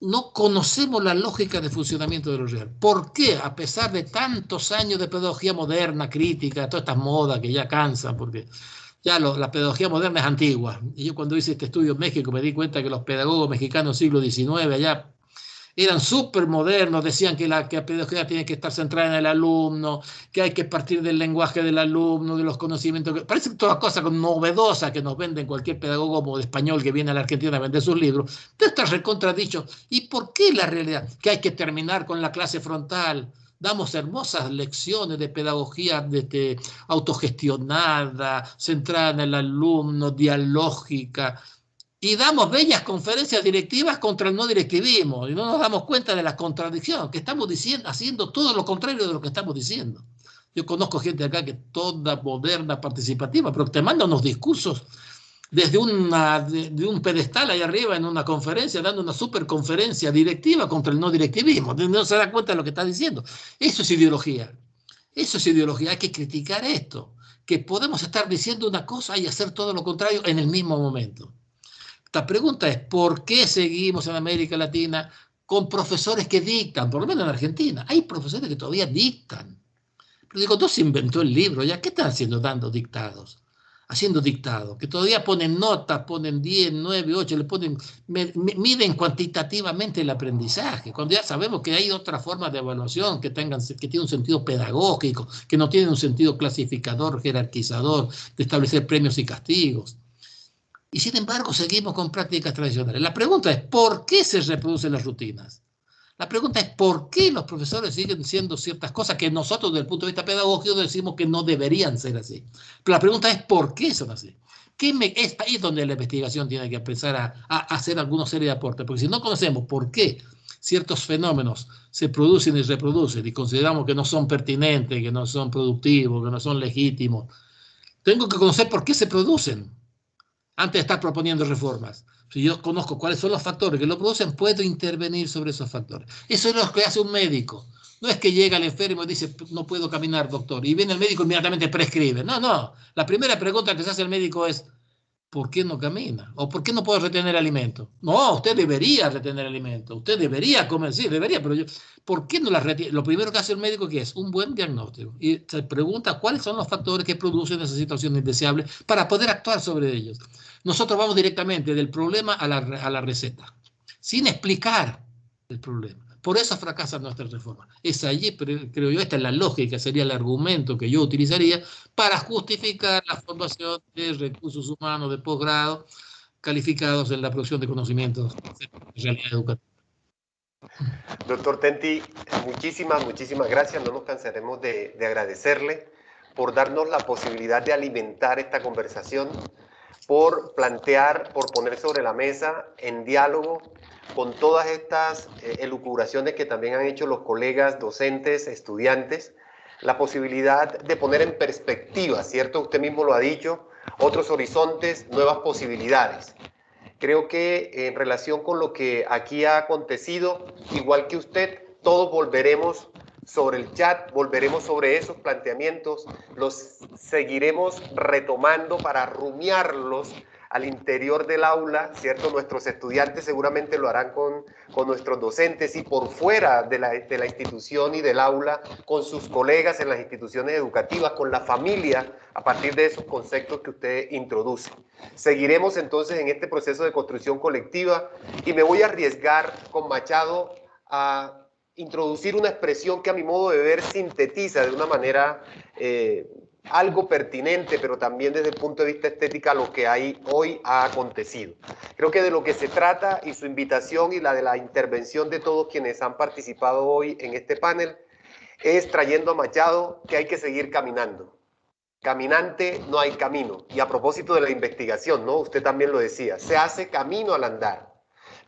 no conocemos la lógica de funcionamiento de lo real. ¿Por qué? A pesar de tantos años de pedagogía moderna, crítica, todas estas modas que ya cansan, porque ya la pedagogía moderna es antigua. Y yo cuando hice este estudio en México me di cuenta que los pedagogos mexicanos del siglo XIX allá eran súper modernos, decían que la pedagogía tiene que estar centrada en el alumno, que hay que partir del lenguaje del alumno, de los conocimientos. Parecen todas cosas novedosas que nos venden cualquier pedagogo de español que viene a la Argentina a vender sus libros. Pero está recontradicho. ¿Y por qué la realidad? Que hay que terminar con la clase frontal. Damos hermosas lecciones de pedagogía autogestionada, centrada en el alumno, dialógica. Y damos bellas conferencias directivas contra el no directivismo y no nos damos cuenta de la contradicción, que estamos haciendo todo lo contrario de lo que estamos diciendo. Yo conozco gente acá que toda moderna, participativa, pero te manda unos discursos desde de un pedestal ahí arriba en una conferencia, dando una superconferencia directiva contra el no directivismo. No se da cuenta de lo que está diciendo. Eso es ideología. Eso es ideología. Hay que criticar esto, que podemos estar diciendo una cosa y hacer todo lo contrario en el mismo momento. La pregunta es, ¿por qué seguimos en América Latina con profesores que dictan? Por lo menos en Argentina, hay profesores que todavía dictan. Pero digo, no se inventó el libro, ¿ya qué están haciendo? Dando dictados. Haciendo dictados, que todavía ponen notas, ponen 10, 9, 8, miden cuantitativamente el aprendizaje, cuando ya sabemos que hay otras formas de evaluación que tienen un sentido pedagógico, que no tienen un sentido clasificador, jerarquizador, de establecer premios y castigos. Y sin embargo, seguimos con prácticas tradicionales. La pregunta es, ¿por qué se reproducen las rutinas? La pregunta es, ¿por qué los profesores siguen siendo ciertas cosas que nosotros, desde el punto de vista pedagógico, decimos que no deberían ser así? Pero la pregunta es, ¿por qué son así? Es ahí donde la investigación tiene que empezar a hacer alguna serie de aportes. Porque si no conocemos por qué ciertos fenómenos se producen y reproducen y consideramos que no son pertinentes, que no son productivos, que no son legítimos, tengo que conocer por qué se producen antes de estar proponiendo reformas. Si yo conozco cuáles son los factores que lo producen, puedo intervenir sobre esos factores. Eso es lo que hace un médico. No es que llega el enfermo y dice, no puedo caminar, doctor, y viene el médico e inmediatamente prescribe. No, no. La primera pregunta que se hace el médico es, ¿por qué no camina? ¿O por qué no puedo retener alimento? No, usted debería retener alimento. Usted debería comer, sí, debería, pero ¿por qué no la retiene? Lo primero que hace el médico que es un buen diagnóstico. Y se pregunta cuáles son los factores que producen esa situación indeseable para poder actuar sobre ellos. Nosotros vamos directamente del problema a la receta, sin explicar el problema. Por eso fracasan nuestras reformas. Es allí, creo yo, esta es la lógica, sería el argumento que yo utilizaría para justificar la formación de recursos humanos de posgrado calificados en la producción de conocimientos de realidad educativa. Doctor Tenti, muchísimas gracias. No nos cansaremos de agradecerle por darnos la posibilidad de alimentar esta conversación, por poner sobre la mesa en diálogo con todas estas elucubraciones que también han hecho los colegas docentes, estudiantes, la posibilidad de poner en perspectiva, ¿cierto? Usted mismo lo ha dicho, otros horizontes, nuevas posibilidades. Creo que en relación con lo que aquí ha acontecido, igual que usted, todos volveremos sobre el chat, volveremos sobre esos planteamientos, los seguiremos retomando para rumiarlos al interior del aula, ¿cierto? Nuestros estudiantes seguramente lo harán con nuestros docentes y por fuera de la institución y del aula, con sus colegas en las instituciones educativas, con la familia, a partir de esos conceptos que usted introduce. Seguiremos entonces en este proceso de construcción colectiva y me voy a arriesgar con Machado a introducir una expresión que a mi modo de ver sintetiza de una manera algo pertinente, pero también desde el punto de vista estética lo que hoy ha acontecido. Creo que de lo que se trata y su invitación y la de la intervención de todos quienes han participado hoy en este panel es trayendo a Machado que hay que seguir caminando. Caminante no hay camino. Y a propósito de la investigación, ¿no? Usted también lo decía, se hace camino al andar.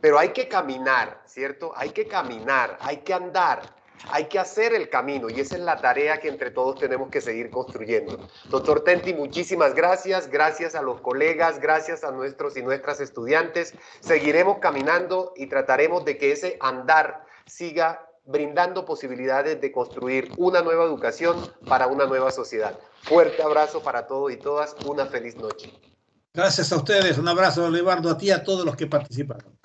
Pero hay que caminar, ¿cierto? Hay que caminar, hay que andar. Hay que hacer el camino y esa es la tarea que entre todos tenemos que seguir construyendo. Doctor Tenti, muchísimas gracias. Gracias a los colegas, gracias a nuestros y nuestras estudiantes. Seguiremos caminando y trataremos de que ese andar siga brindando posibilidades de construir una nueva educación para una nueva sociedad. Fuerte abrazo para todos y todas. Una feliz noche. Gracias a ustedes. Un abrazo, Olivardo, a ti y a todos los que participaron.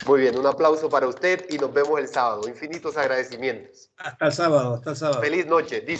Muy bien, un aplauso para usted y nos vemos el sábado. Infinitos agradecimientos. Hasta el sábado, hasta el sábado. Feliz noche.